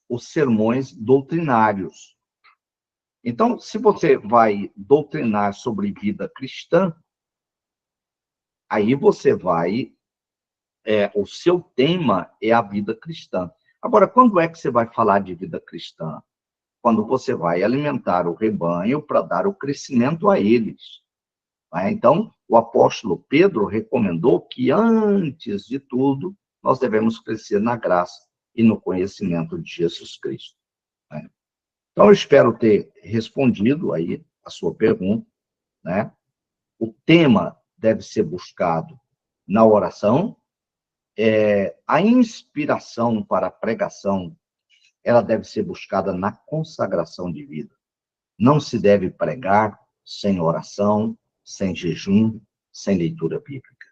S1: os sermões doutrinários. Então, se você vai doutrinar sobre vida cristã, aí você vai... o seu tema é a vida cristã. Agora, quando é que você vai falar de vida cristã? Quando você vai alimentar o rebanho para dar o crescimento a eles. Né? Então, o apóstolo Pedro recomendou que, antes de tudo, nós devemos crescer na graça e no conhecimento de Jesus Cristo. Né? Então, eu espero ter respondido aí a sua pergunta, né? O tema deve ser buscado na oração. A inspiração para a pregação, ela deve ser buscada na consagração de vida. Não se deve pregar sem oração, sem jejum, sem leitura bíblica.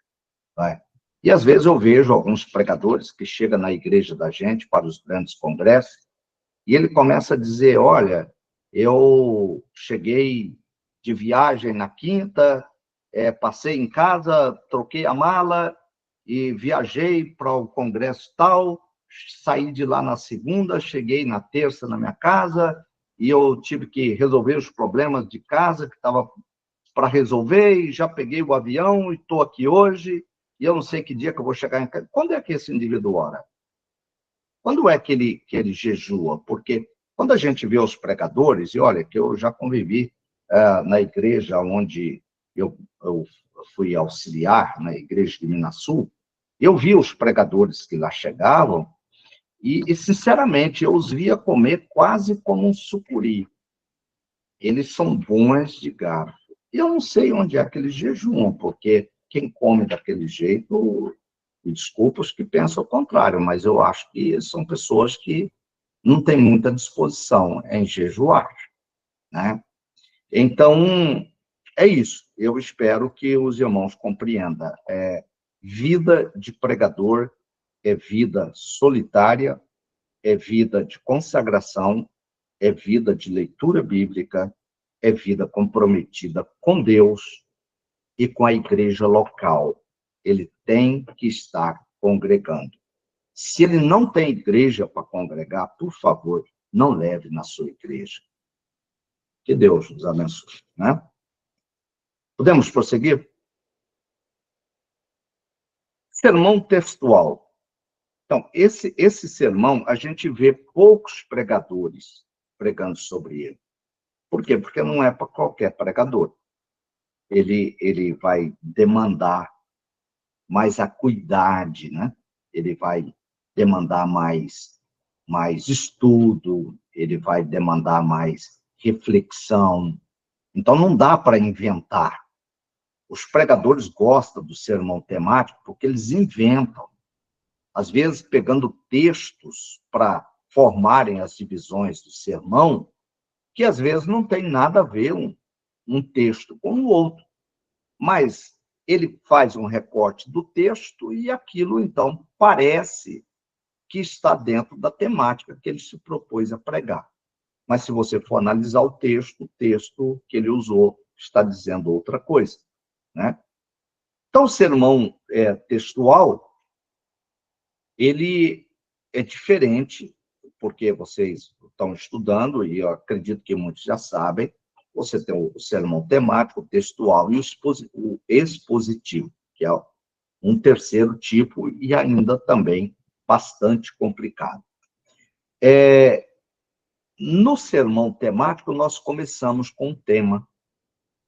S1: Vai. E às vezes eu vejo alguns pregadores que chegam na igreja da gente para os grandes congressos e ele começa a dizer, olha, eu cheguei de viagem na quinta, passei em casa, troquei a mala e viajei para o congresso tal, saí de lá na segunda, cheguei na terça na minha casa e eu tive que resolver os problemas de casa que estava para resolver e já peguei o avião e estou aqui hoje e eu não sei que dia que eu vou chegar em casa. Quando é que esse indivíduo ora? Quando é que ele jejua? Porque quando a gente vê os pregadores, e olha, que eu já convivi na igreja onde eu fui auxiliar, na igreja de Minas Sul, eu vi os pregadores que lá chegavam e, sinceramente, eu os via comer quase como um sucuri. Eles são bons de garfo. E eu não sei onde é que eles jejuam, porque quem come daquele jeito, desculpa os que pensam o contrário, mas eu acho que são pessoas que não têm muita disposição em jejuar, né? Então, é isso. Eu espero que os irmãos compreendam. Vida de pregador é vida solitária, é vida de consagração, é vida de leitura bíblica, é vida comprometida com Deus e com a igreja local. Ele tem que estar congregando. Se ele não tem igreja para congregar, por favor, não leve na sua igreja. Que Deus nos abençoe, né? Podemos prosseguir? Sermão textual. Então, esse sermão, a gente vê poucos pregadores pregando sobre ele. Por quê? Porque não é para qualquer pregador. Ele vai demandar mais acuidade, né? Ele vai demandar mais estudo, ele vai demandar mais reflexão. Então, não dá para inventar. Os pregadores gostam do sermão temático porque eles inventam, às vezes pegando textos para formarem as divisões do sermão, que às vezes não tem nada a ver um texto com o outro. Mas ele faz um recorte do texto e aquilo, então, parece que está dentro da temática que ele se propôs a pregar. Mas se você for analisar o texto que ele usou está dizendo outra coisa, né? Então, o sermão textual, ele é diferente, porque vocês estão estudando, e eu acredito que muitos já sabem, você tem o sermão temático, textual e o expositivo, que é um terceiro tipo e ainda também bastante complicado. No sermão temático, nós começamos com um tema.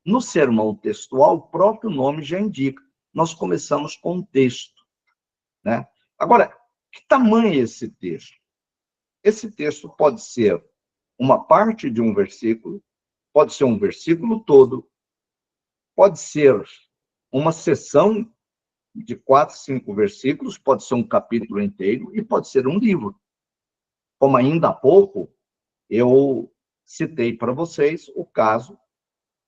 S1: No sermão textual, o próprio nome já indica. Nós começamos com um texto, né? Agora, que tamanho é esse texto? Esse texto pode ser uma parte de um versículo, pode ser um versículo todo, pode ser uma seção de 4, 5 versículos, pode ser um capítulo inteiro e pode ser um livro. Como ainda há pouco, eu citei para vocês o caso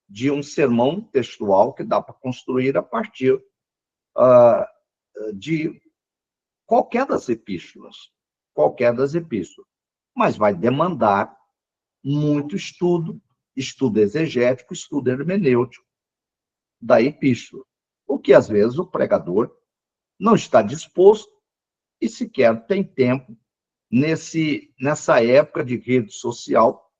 S1: de um sermão textual que dá para construir a partir de qualquer das epístolas, mas vai demandar muito estudo exegético, estudo hermenêutico da epístola, o que às vezes o pregador não está disposto e sequer tem tempo nessa época de rede social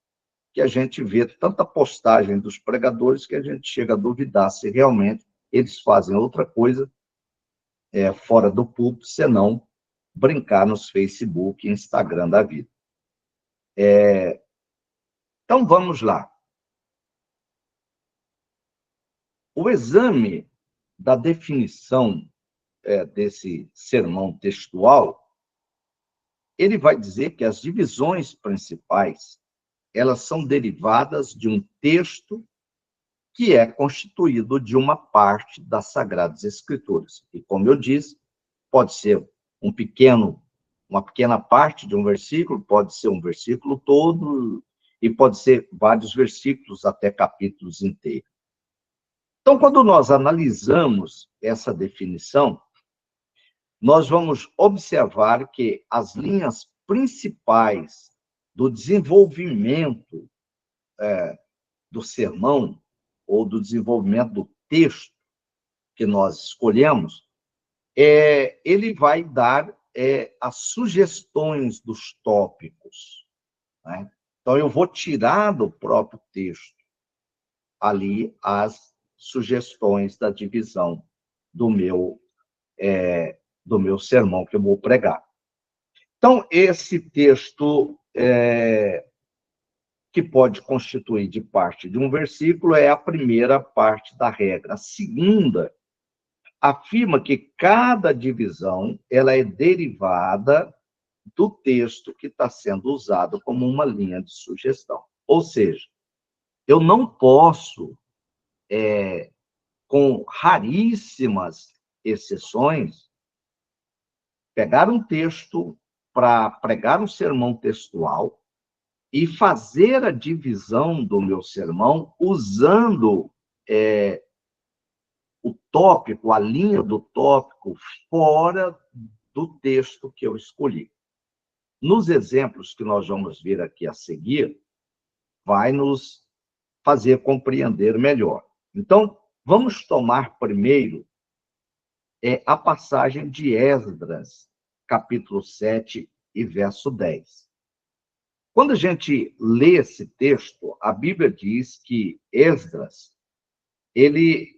S1: que a gente vê tanta postagem dos pregadores que a gente chega a duvidar se realmente eles fazem outra coisa fora do púlpito, senão brincar nos Facebook e Instagram da vida. Então, vamos lá. O exame da definição desse sermão textual, ele vai dizer que as divisões principais, elas são derivadas de um texto que é constituído de uma parte das Sagradas Escrituras. E, como eu disse, pode ser um pequeno uma pequena parte de um versículo, pode ser um versículo todo, e pode ser vários versículos, até capítulos inteiros. Então, quando nós analisamos essa definição, nós vamos observar que as linhas principais do desenvolvimento do sermão, ou do desenvolvimento do texto que nós escolhemos, ele vai dar as sugestões dos tópicos, né? Então, eu vou tirar do próprio texto ali as sugestões da divisão do meu sermão que eu vou pregar. Então, esse texto que pode constituir de parte de um versículo é a primeira parte da regra. A segunda afirma que cada divisão ela é derivada do texto que está sendo usado como uma linha de sugestão. Ou seja, eu não posso, com raríssimas exceções, pegar um texto para pregar um sermão textual e fazer a divisão do meu sermão usando o tópico, a linha do tópico, fora do texto que eu escolhi. Nos exemplos que nós vamos ver aqui a seguir, vai nos fazer compreender melhor. Então, vamos tomar primeiro a passagem de Esdras, capítulo 7 e verso 10. Quando a gente lê esse texto, a Bíblia diz que Esdras, ele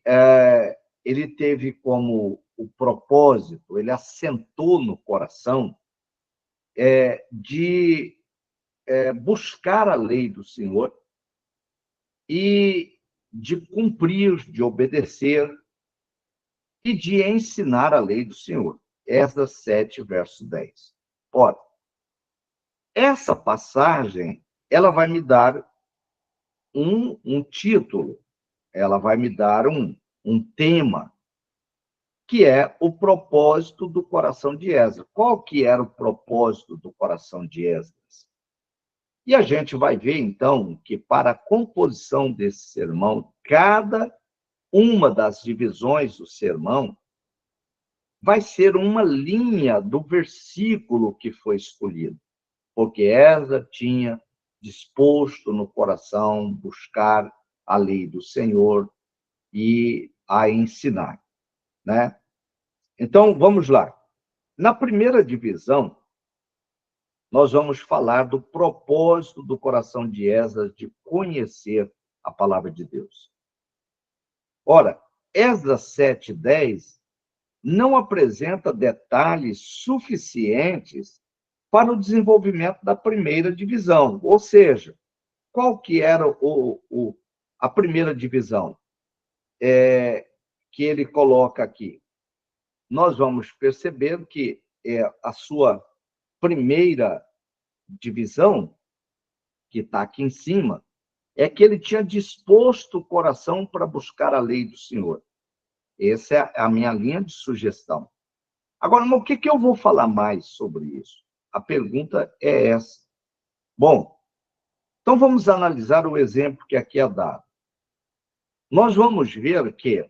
S1: teve como o propósito, ele assentou no coração de buscar a lei do Senhor e de cumprir, de obedecer e de ensinar a lei do Senhor. Esdras 7, verso 10. Ora, essa passagem, ela vai me dar um título, ela vai me dar um tema, que é o propósito do coração de Esdras. Qual que era o propósito do coração de Esdras? E a gente vai ver, então, que para a composição desse sermão, cada uma das divisões do sermão vai ser uma linha do versículo que foi escolhido, porque Esdras tinha disposto no coração buscar a lei do Senhor e a ensinar, né? Então, vamos lá. Na primeira divisão, nós vamos falar do propósito do coração de Esdras de conhecer a palavra de Deus. Ora, Esdras 7:10 não apresenta detalhes suficientes para o desenvolvimento da primeira divisão. Ou seja, qual que era a primeira divisão que ele coloca aqui? Nós vamos perceber que a sua primeira divisão, que está aqui em cima, é que ele tinha disposto o coração para buscar a lei do Senhor. Essa é a minha linha de sugestão. Agora, o que eu vou falar mais sobre isso? A pergunta é essa. Bom, então vamos analisar o exemplo que aqui é dado. Nós vamos ver que,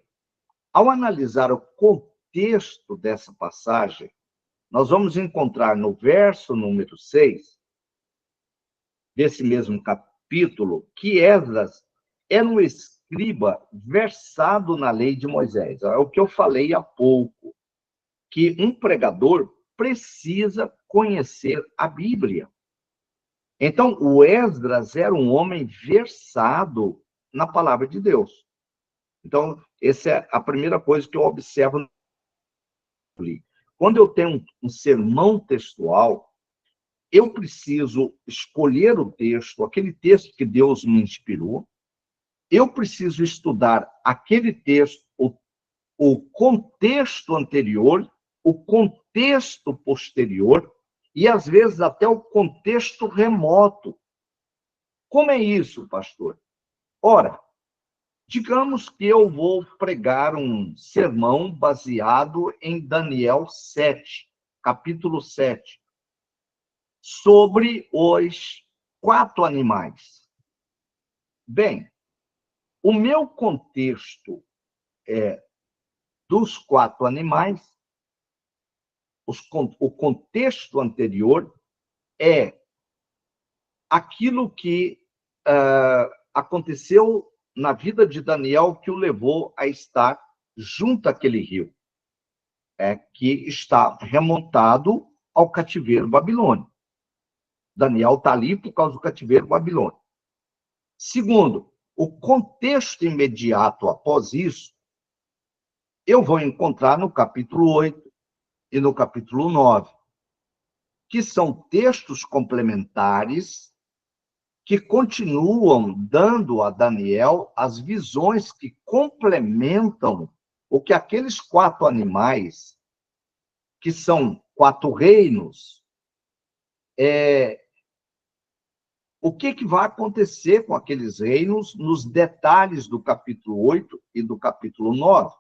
S1: ao analisar o contexto dessa passagem, nós vamos encontrar no verso número 6, desse mesmo capítulo, que Esdras era um escriba versado na lei de Moisés. É o que eu falei há pouco, que um pregador precisa conhecer a Bíblia. Então, o Esdras era um homem versado na palavra de Deus. Então, essa é a primeira coisa que eu observo. Quando eu tenho um sermão textual, eu preciso escolher o texto, aquele texto que Deus me inspirou. Eu preciso estudar aquele texto, o contexto anterior, o contexto posterior e, às vezes, até o contexto remoto. Como é isso, pastor? Ora, digamos que eu vou pregar um sermão baseado em Daniel 7, capítulo 7. sobre os 4 animais. Bem, o meu contexto dos 4 animais, o contexto anterior é aquilo que aconteceu na vida de Daniel que o levou a estar junto àquele rio, que está remontado ao cativeiro babilônico. Daniel está ali por causa do cativeiro babilônico. Segundo, o contexto imediato após isso, eu vou encontrar no capítulo 8 e no capítulo 9, que são textos complementares que continuam dando a Daniel as visões que complementam o que aqueles 4 animais, que são 4 reinos, o que vai acontecer com aqueles reinos nos detalhes do capítulo 8 e do capítulo 9.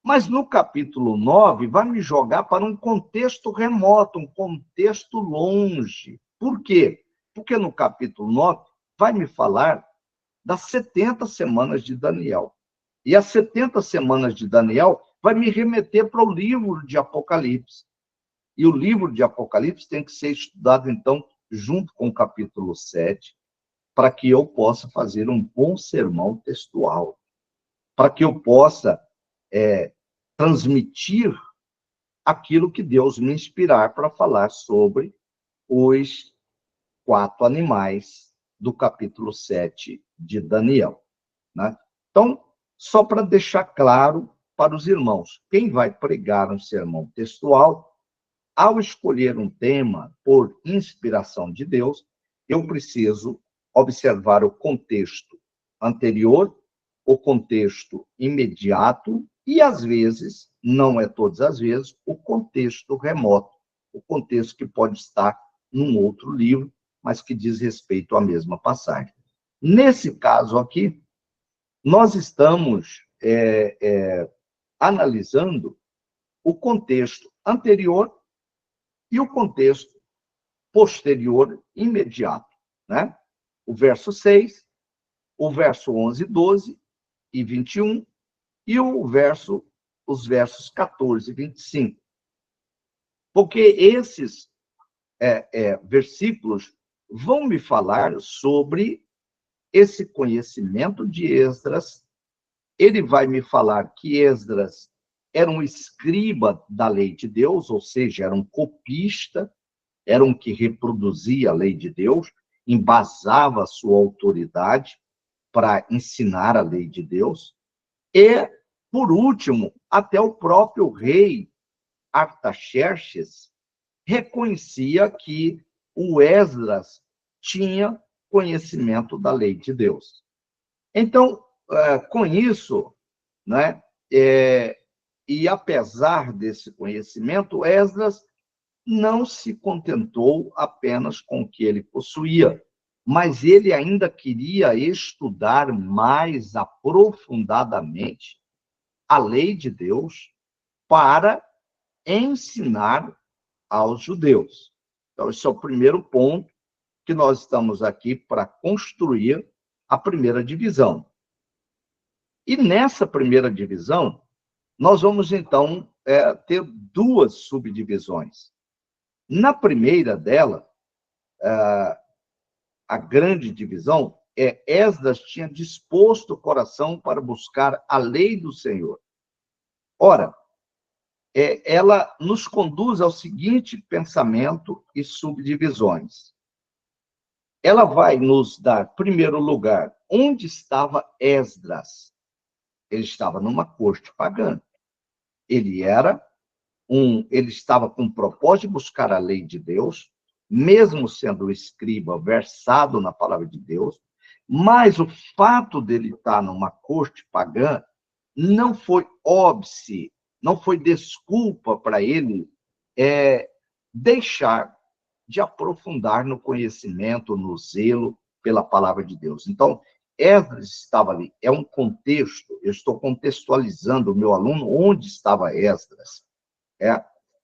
S1: Mas no capítulo 9 vai me jogar para um contexto remoto, um contexto longe. Por quê? Porque no capítulo 9 vai me falar das 70 semanas de Daniel. E as 70 semanas de Daniel vai me remeter para o livro de Apocalipse. E o livro de Apocalipse tem que ser estudado, então, junto com o capítulo 7, para que eu possa fazer um bom sermão textual, para que eu possa transmitir aquilo que Deus me inspirar para falar sobre os 4 animais do capítulo 7 de Daniel, né? Então, só para deixar claro para os irmãos, quem vai pregar um sermão textual, ao escolher um tema por inspiração de Deus, eu preciso observar o contexto anterior, o contexto imediato e, às vezes, não é todas as vezes, o contexto remoto, o contexto que pode estar num outro livro, mas que diz respeito à mesma passagem. Nesse caso aqui, nós estamos analisando o contexto anterior e o contexto posterior imediato, né? O verso 6, o verso 11, 12 e 21 e os versos 14 e 25. Porque esses versículos vão me falar sobre esse conhecimento de Esdras. Ele vai me falar que Esdras era um escriba da lei de Deus, ou seja, era um copista, era um que reproduzia a lei de Deus, embasava a sua autoridade para ensinar a lei de Deus. E, por último, até o próprio rei Artaxerxes reconhecia que o Esdras tinha conhecimento da lei de Deus. Então, com isso, né, e apesar desse conhecimento, Esdras não se contentou apenas com o que ele possuía, mas ele ainda queria estudar mais aprofundadamente a lei de Deus para ensinar aos judeus. Então, esse é o primeiro ponto que nós estamos aqui para construir a primeira divisão. E nessa primeira divisão, nós vamos, então, ter 2 subdivisões. Na primeira dela, a grande divisão, Esdras tinha disposto o coração para buscar a lei do Senhor. Ora, ela nos conduz ao seguinte pensamento e subdivisões. Ela vai nos dar, em primeiro lugar, onde estava Esdras. Ele estava numa corte pagã. Ele estava com o propósito de buscar a lei de Deus, mesmo sendo escriba versado na palavra de Deus, mas o fato dele estar numa corte pagã não foi óbice, não foi desculpa para ele deixar de aprofundar no conhecimento, no zelo pela palavra de Deus. Então, Esdras estava ali, é um contexto, eu estou contextualizando o meu aluno onde estava Esdras.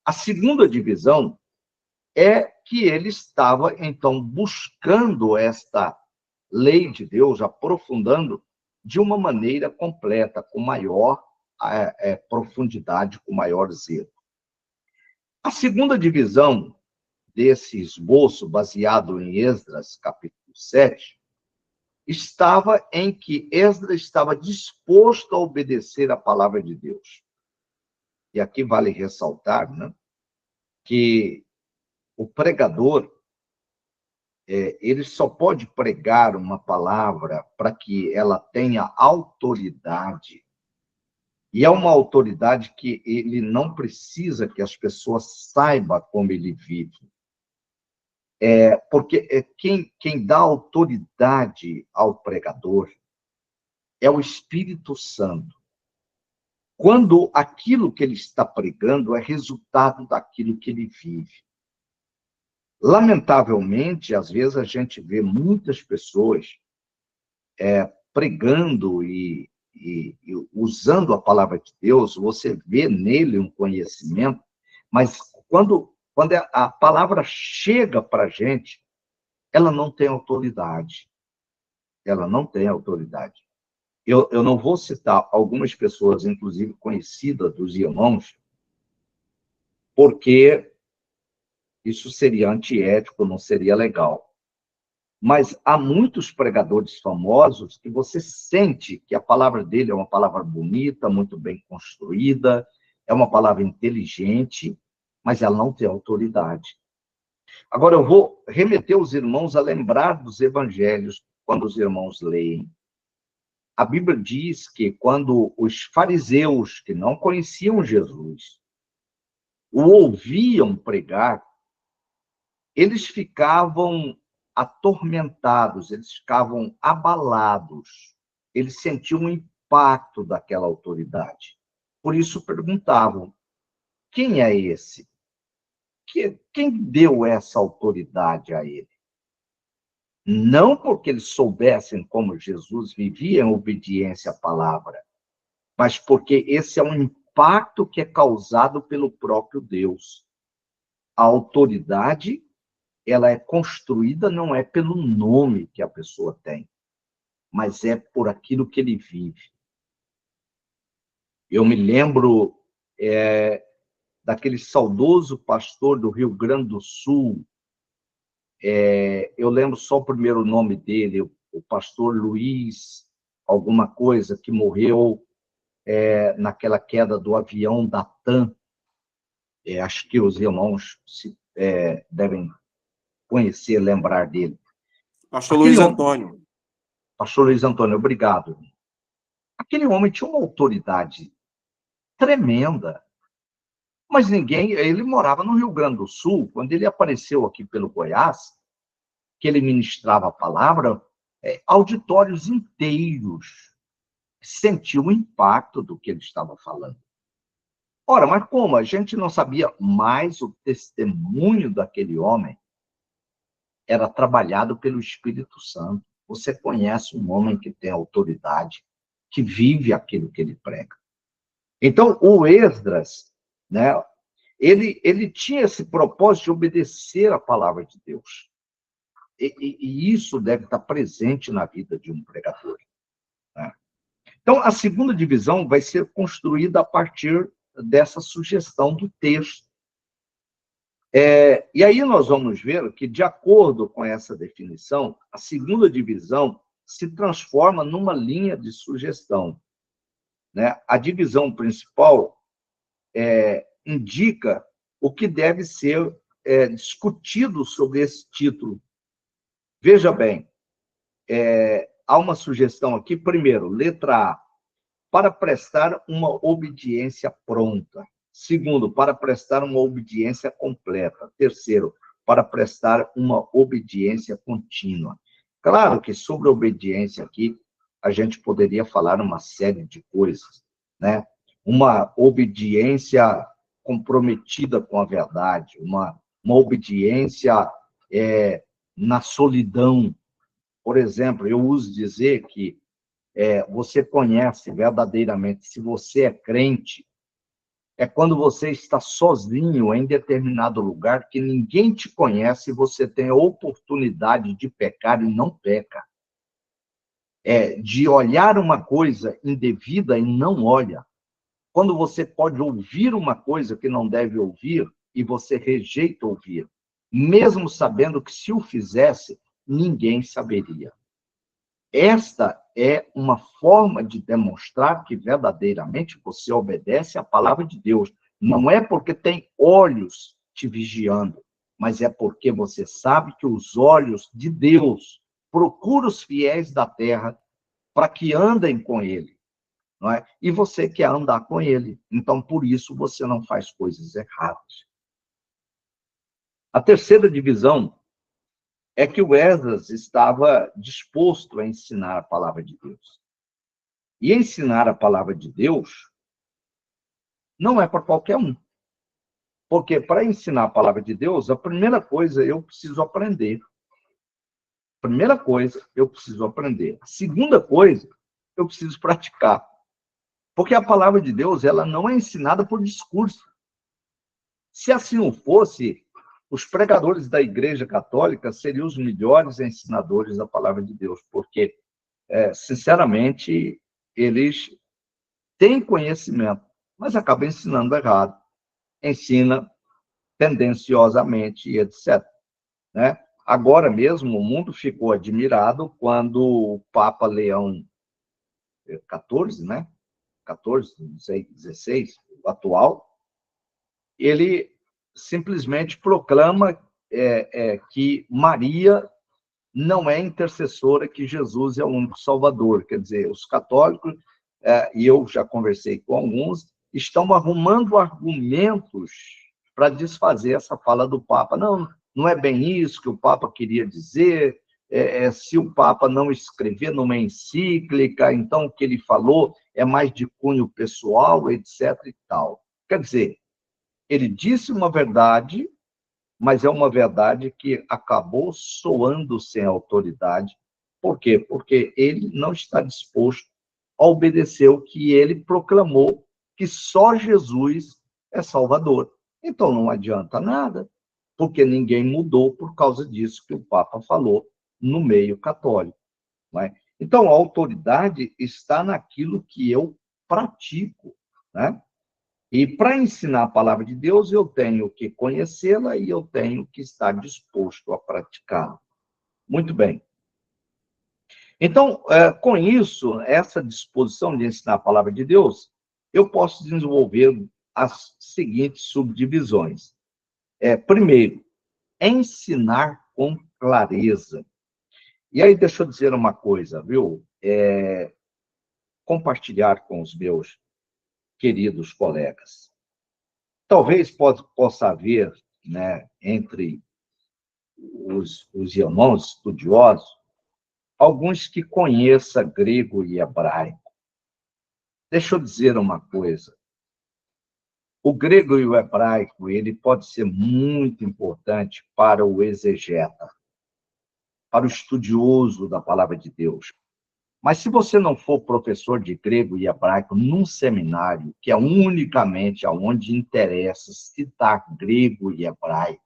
S1: A segunda divisão é que ele estava, então, buscando esta lei de Deus, aprofundando de uma maneira completa, com maior profundidade, com maior zelo. A segunda divisão desse esboço, baseado em Esdras, capítulo 7, estava em que Esdras estava disposto a obedecer a palavra de Deus. E aqui vale ressaltar, né, que o pregador, ele só pode pregar uma palavra para que ela tenha autoridade. E é uma autoridade que ele não precisa que as pessoas saibam como ele vive. Porque quem dá autoridade ao pregador é o Espírito Santo. Quando aquilo que ele está pregando é resultado daquilo que ele vive. Lamentavelmente, às vezes a gente vê muitas pessoas pregando e usando a palavra de Deus, você vê nele um conhecimento, mas quando a palavra chega para a gente, ela não tem autoridade. Ela não tem autoridade. Eu não vou citar algumas pessoas, inclusive conhecidas dos irmãos, porque isso seria antiético, não seria legal. Mas há muitos pregadores famosos que você sente que a palavra dele é uma palavra bonita, muito bem construída, é uma palavra inteligente, mas ela não tem autoridade. Agora, eu vou remeter os irmãos a lembrar dos evangelhos quando os irmãos leem. A Bíblia diz que quando os fariseus, que não conheciam Jesus, o ouviam pregar, eles ficavam atormentados, eles ficavam abalados, eles sentiam o impacto daquela autoridade. Por isso perguntavam: quem é esse? Quem deu essa autoridade a ele? Não porque eles soubessem como Jesus vivia em obediência à palavra, mas porque esse é um impacto que é causado pelo próprio Deus. A autoridade, ela é construída não é pelo nome que a pessoa tem, mas é por aquilo que ele vive. Eu me lembro daquele saudoso pastor do Rio Grande do Sul, eu lembro só o primeiro nome dele, o pastor Luiz, alguma coisa, que morreu naquela queda do avião da TAM. Acho que os irmãos devem conhecer, lembrar dele.
S3: Pastor Luiz Antônio.
S1: Pastor Luiz Antônio, obrigado. Aquele homem tinha uma autoridade tremenda, mas ele morava no Rio Grande do Sul. Quando ele apareceu aqui pelo Goiás, que ele ministrava a palavra, auditórios inteiros sentiam o impacto do que ele estava falando. Ora, mas como? A gente não sabia mais o testemunho daquele homem era trabalhado pelo Espírito Santo. Você conhece um homem que tem autoridade, que vive aquilo que ele prega. Então, o Esdras, né, ele tinha esse propósito de obedecer a palavra de Deus. E isso deve estar presente na vida de um pregador. Né? Então, a segunda divisão vai ser construída a partir dessa sugestão do texto. E aí nós vamos ver que, de acordo com essa definição, a segunda divisão se transforma numa linha de sugestão. Né? A divisão principal indica o que deve ser discutido sobre esse título. Veja bem, há uma sugestão aqui. Primeiro, letra A, para prestar uma obediência pronta. Segundo, para prestar uma obediência completa. Terceiro, para prestar uma obediência contínua. Claro que sobre obediência aqui, a gente poderia falar uma série de coisas, né? Uma obediência comprometida com a verdade, uma obediência na solidão. Por exemplo, eu uso dizer que você conhece verdadeiramente, se você é crente, é quando você está sozinho em determinado lugar que ninguém te conhece e você tem a oportunidade de pecar e não peca. De olhar uma coisa indevida e não olha. Quando você pode ouvir uma coisa que não deve ouvir e você rejeita ouvir, mesmo sabendo que se o fizesse, ninguém saberia. Esta é uma forma de demonstrar que verdadeiramente você obedece à palavra de Deus. Não é porque tem olhos te vigiando, mas é porque você sabe que os olhos de Deus procuram os fiéis da terra para que andem com ele, não é? E você quer andar com ele. Então, por isso, você não faz coisas erradas. A terceira divisão é que o Esdras estava disposto a ensinar a palavra de Deus. E ensinar a palavra de Deus não é para qualquer um. Porque para ensinar a palavra de Deus, a primeira coisa eu preciso aprender. Primeira coisa, eu preciso aprender. A segunda coisa, eu preciso praticar. Porque a palavra de Deus, ela não é ensinada por discurso. Se assim não fosse, os pregadores da Igreja Católica seriam os melhores ensinadores da palavra de Deus, porque, sinceramente, eles têm conhecimento, mas acabam ensinando errado. Ensina tendenciosamente, etc. Né? Agora mesmo, o mundo ficou admirado quando o Papa Leão XIV, né? 14, não sei, 16, o atual, ele simplesmente proclama que Maria não é intercessora, que Jesus é o único Salvador. Quer dizer, os católicos, e eu já conversei com alguns, estão arrumando argumentos para desfazer essa fala do Papa. Não, não é bem isso que o Papa queria dizer. Se o Papa não escrever numa encíclica, então o que ele falou é mais de cunho pessoal, etc. e tal. Quer dizer, ele disse uma verdade, mas é uma verdade que acabou soando sem autoridade. Por quê? Porque ele não está disposto a obedecer o que ele proclamou, que só Jesus é Salvador. Então não adianta nada, porque ninguém mudou por causa disso que o Papa falou no meio católico. Não é? Então a autoridade está naquilo que eu pratico, né? E para ensinar a palavra de Deus, eu tenho que conhecê-la e eu tenho que estar disposto a praticá-la. Muito bem. Então, com isso, essa disposição de ensinar a palavra de Deus, eu posso desenvolver as seguintes subdivisões. Primeiro, ensinar com clareza. E aí, deixa eu dizer uma coisa, viu? Compartilhar com os meus queridos colegas. Talvez possa haver, né, entre os irmãos estudiosos, alguns que conheçam grego e hebraico. Deixa eu dizer uma coisa. O grego e o hebraico, ele pode ser muito importante para o exegeta, para o estudioso da palavra de Deus. Mas se você não for professor de grego e hebraico num seminário, que é unicamente aonde interessa citar grego e hebraico,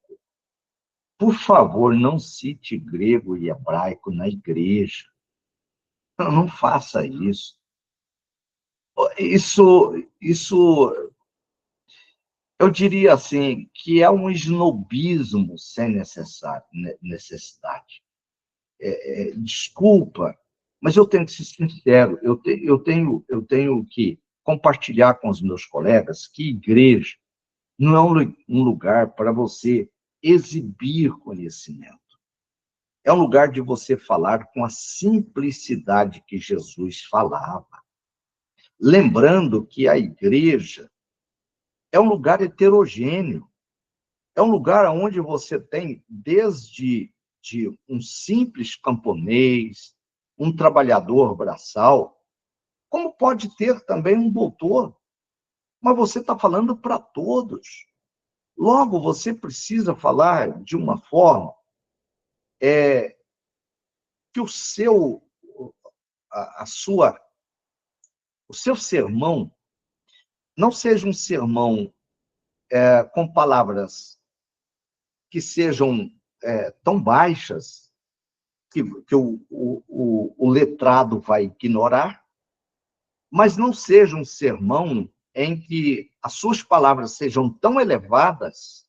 S1: por favor, não cite grego e hebraico na igreja. Não faça isso. Isso, eu diria assim, que é um esnobismo sem necessidade. Desculpa, mas eu tenho que ser sincero, eu tenho que compartilhar com os meus colegas que igreja não é um lugar para você exibir conhecimento. É um lugar de você falar com a simplicidade que Jesus falava. Lembrando que a igreja é um lugar heterogêneo. É um lugar onde você tem desde um simples camponês, um trabalhador braçal, como pode ter também um doutor. Mas você está falando para todos. Logo, você precisa falar de uma forma que o seu sermão não seja um sermão com palavras que sejam tão baixas que o letrado vai ignorar, mas não seja um sermão em que as suas palavras sejam tão elevadas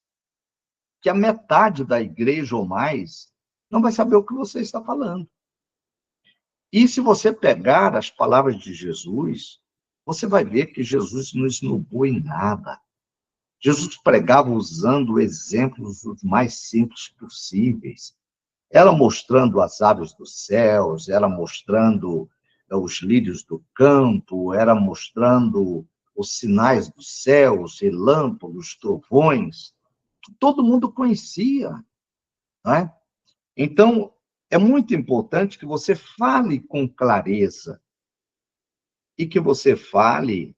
S1: que a metade da igreja ou mais não vai saber o que você está falando. E se você pegar as palavras de Jesus, você vai ver que Jesus não esnobou em nada. Jesus pregava usando exemplos os mais simples possíveis. Ela mostrando as aves dos céus, ela mostrando os lírios do campo, era mostrando os sinais dos céus, relâmpagos, trovões, que todo mundo conhecia, não é? Então, é muito importante que você fale com clareza e que você fale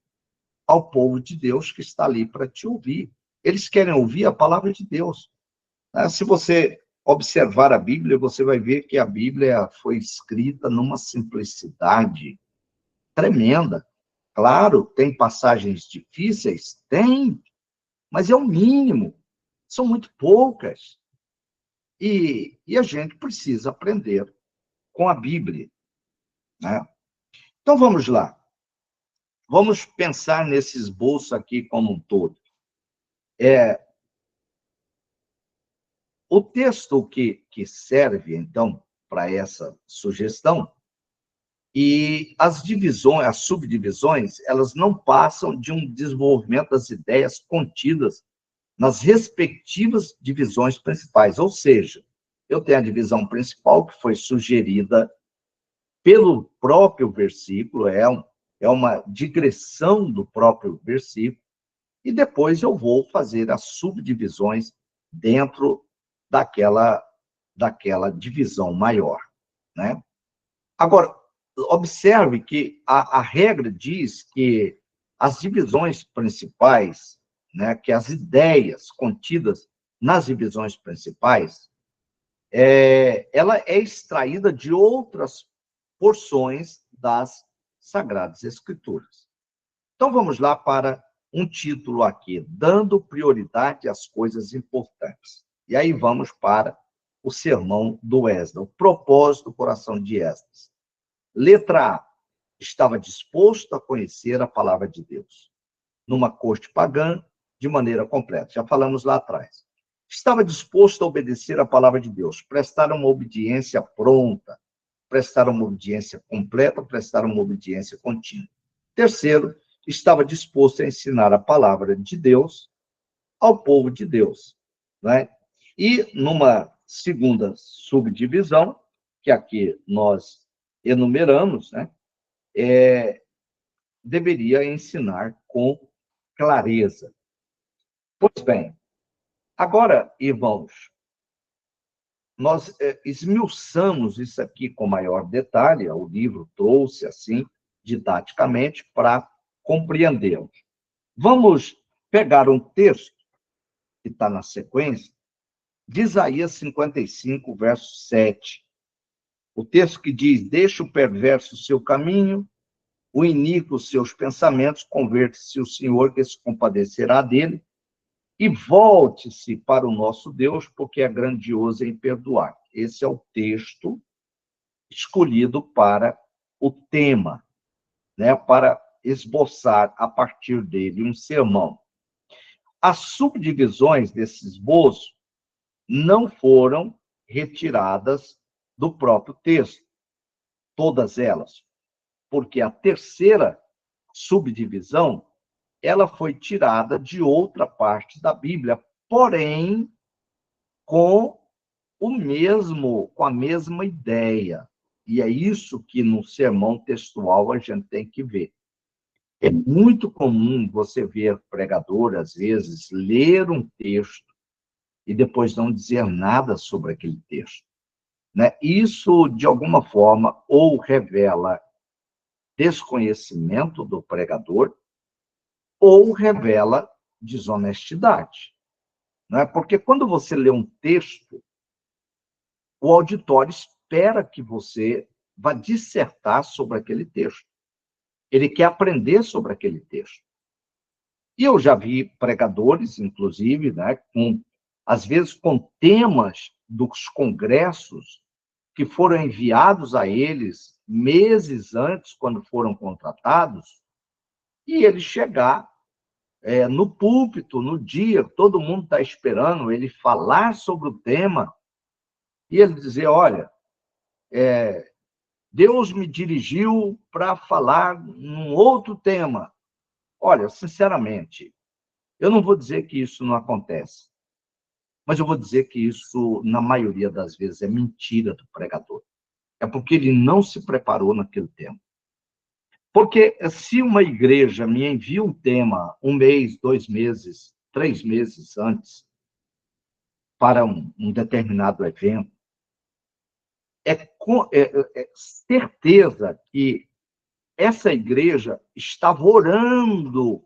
S1: ao povo de Deus que está ali para te ouvir. Eles querem ouvir a palavra de Deus. Se você observar a Bíblia, você vai ver que a Bíblia foi escrita numa simplicidade tremenda. Claro, tem passagens difíceis? Tem, mas é o mínimo. São muito poucas. E a gente precisa aprender com a Bíblia, né? Então, vamos lá. Vamos pensar nesse esboço aqui como um todo. O texto que serve, então, para essa sugestão, e as divisões, as subdivisões, elas não passam de um desenvolvimento das ideias contidas nas respectivas divisões principais. Ou seja, eu tenho a divisão principal, que foi sugerida pelo próprio versículo, é uma digressão do próprio versículo, e depois eu vou fazer as subdivisões dentro daquela divisão maior, né? Agora, observe que a regra diz que as divisões principais, né, que as ideias contidas nas divisões principais, ela é extraída de outras porções das Sagradas Escrituras. Então, vamos lá para um título aqui, dando prioridade às coisas importantes. E aí vamos para o sermão do Esdras, o propósito do coração de Esdras. Letra A, estava disposto a conhecer a palavra de Deus, numa corte pagã, de maneira completa. Já falamos lá atrás. Estava disposto a obedecer a palavra de Deus, prestar uma obediência pronta, prestar uma obediência completa, prestar uma obediência contínua. Terceiro, estava disposto a ensinar a palavra de Deus ao povo de Deus, né? E numa segunda subdivisão, que aqui nós enumeramos, né? Deveria ensinar com clareza. Pois bem, agora, irmãos, nós esmiuçamos isso aqui com maior detalhe, o livro trouxe assim, didaticamente, para compreendê-lo. Vamos pegar um texto que está na sequência, de Isaías 55, verso 7. O texto que diz: deixa o perverso o seu caminho, o iníquo os seus pensamentos, converte-se o Senhor, que se compadecerá dele, e volte-se para o nosso Deus, porque é grandioso em perdoar. Esse é o texto escolhido para o tema, né, para esboçar a partir dele um sermão. As subdivisões desse esboço não foram retiradas do próprio texto, todas elas, porque a terceira subdivisão, ela foi tirada de outra parte da Bíblia, porém com a mesma ideia. E é isso que no sermão textual a gente tem que ver. É muito comum você ver pregador, às vezes, ler um texto e depois não dizer nada sobre aquele texto, né? Isso, de alguma forma, ou revela desconhecimento do pregador, ou revela desonestidade, né? Porque quando você lê um texto, o auditório espera que você vá dissertar sobre aquele texto. Ele quer aprender sobre aquele texto. E eu já vi pregadores, inclusive, né, às vezes com temas dos congressos que foram enviados a eles meses antes, quando foram contratados, e ele chegar no púlpito, no dia, todo mundo está esperando ele falar sobre o tema, e ele dizer, olha, Deus me dirigiu para falar num outro tema. Olha, sinceramente, eu não vou dizer que isso não acontece, mas eu vou dizer que isso, na maioria das vezes, é mentira do pregador. É porque ele não se preparou naquele tema. Porque se uma igreja me envia um tema 1 mês, 2 meses, 3 meses antes, para um determinado evento, é certeza que essa igreja estava orando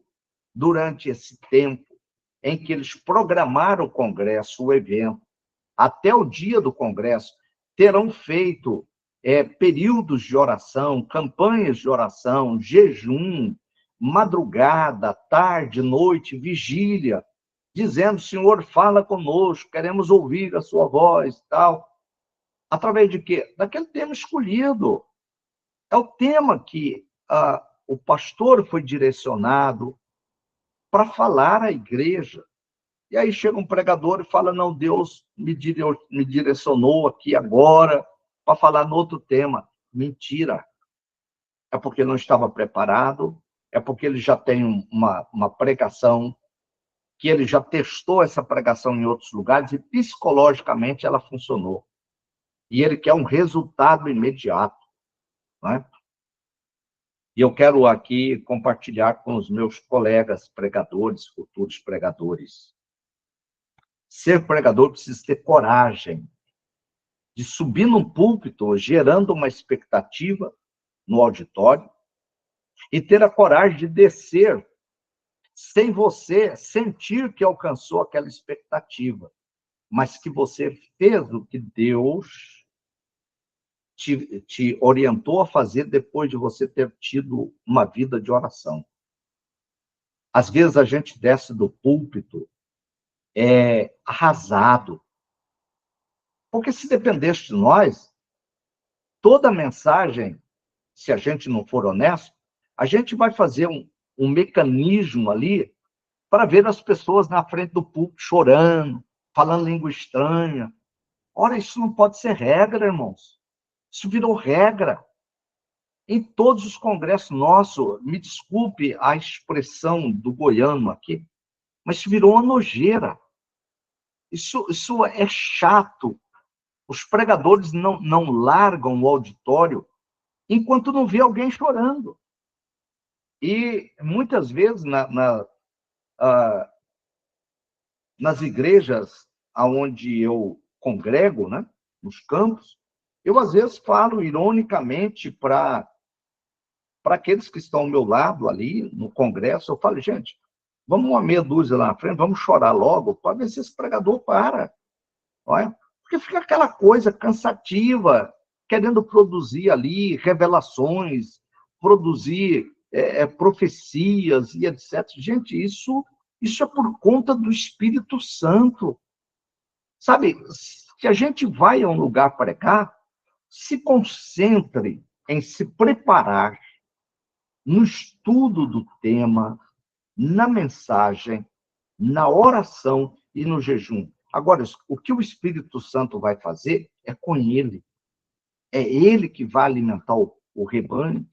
S1: durante esse tempo em que eles programaram o congresso, o evento, até o dia do congresso, terão feito períodos de oração, campanhas de oração, jejum, madrugada, tarde, noite, vigília, dizendo, Senhor, fala conosco, queremos ouvir a sua voz, tal. Através de quê? Daquele tema escolhido. É o tema que o pastor foi direcionado para falar à igreja. E aí chega um pregador e fala, não, Deus me direcionou aqui agora para falar no outro tema. Mentira. É porque não estava preparado, é porque ele já tem uma pregação, que ele já testou essa pregação em outros lugares e psicologicamente ela funcionou. E ele quer um resultado imediato. Não é? E eu quero aqui compartilhar com os meus colegas pregadores, futuros pregadores. Ser pregador precisa ter coragem de subir num púlpito, gerando uma expectativa no auditório, e ter a coragem de descer sem você sentir que alcançou aquela expectativa, mas que você fez o que Deus te orientou a fazer depois de você ter tido uma vida de oração. Às vezes a gente desce do púlpito arrasado, porque se dependesse de nós, toda a mensagem, se a gente não for honesto, a gente vai fazer um mecanismo ali para ver as pessoas na frente do púlpito chorando, falando língua estranha. Ora, isso não pode ser regra, irmãos. Isso virou regra. Em todos os congressos nossos, me desculpe a expressão do goiano aqui, mas isso virou uma nojeira. Isso é chato. Os pregadores não largam o auditório enquanto não vê alguém chorando. E muitas vezes nas igrejas onde eu congrego, né, nos campos, eu às vezes falo ironicamente para aqueles que estão ao meu lado ali no congresso, eu falo, gente, vamos uma meia dúzia lá na frente, vamos chorar logo para ver se esse pregador para. Olha, porque fica aquela coisa cansativa, querendo produzir ali revelações, produzir profecias e etc. Gente, isso é por conta do Espírito Santo. Sabe, se a gente vai a um lugar pregar, se concentre em se preparar no estudo do tema, na mensagem, na oração e no jejum. Agora, o que o Espírito Santo vai fazer é com ele. É ele que vai alimentar o rebanho.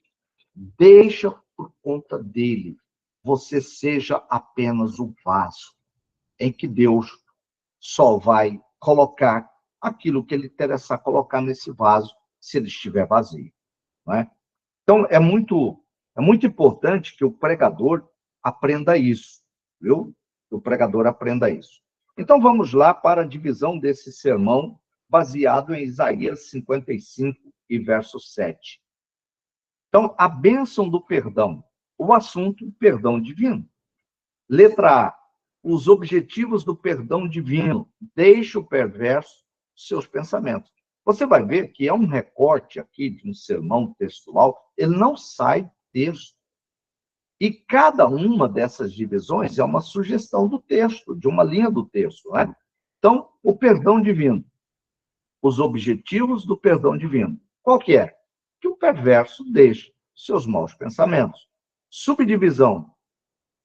S1: Deixa por conta dele. Você seja apenas o vaso em que Deus só vai colocar aquilo que ele interessar colocar nesse vaso, se ele estiver vazio. Não é? Então, é muito importante que o pregador aprenda isso, viu? Que o pregador aprenda isso. Então, vamos lá para a divisão desse sermão, baseado em Isaías 55 e verso 7. Então, a bênção do perdão. O assunto, perdão divino. Letra A. Os objetivos do perdão divino. Deixa o perverso seus pensamentos. Você vai ver que é um recorte aqui de um sermão textual, ele não sai texto. E cada uma dessas divisões é uma sugestão do texto, de uma linha do texto, né? Então, o perdão divino, os objetivos do perdão divino. Qual que é? Que o perverso deixe seus maus pensamentos. Subdivisão.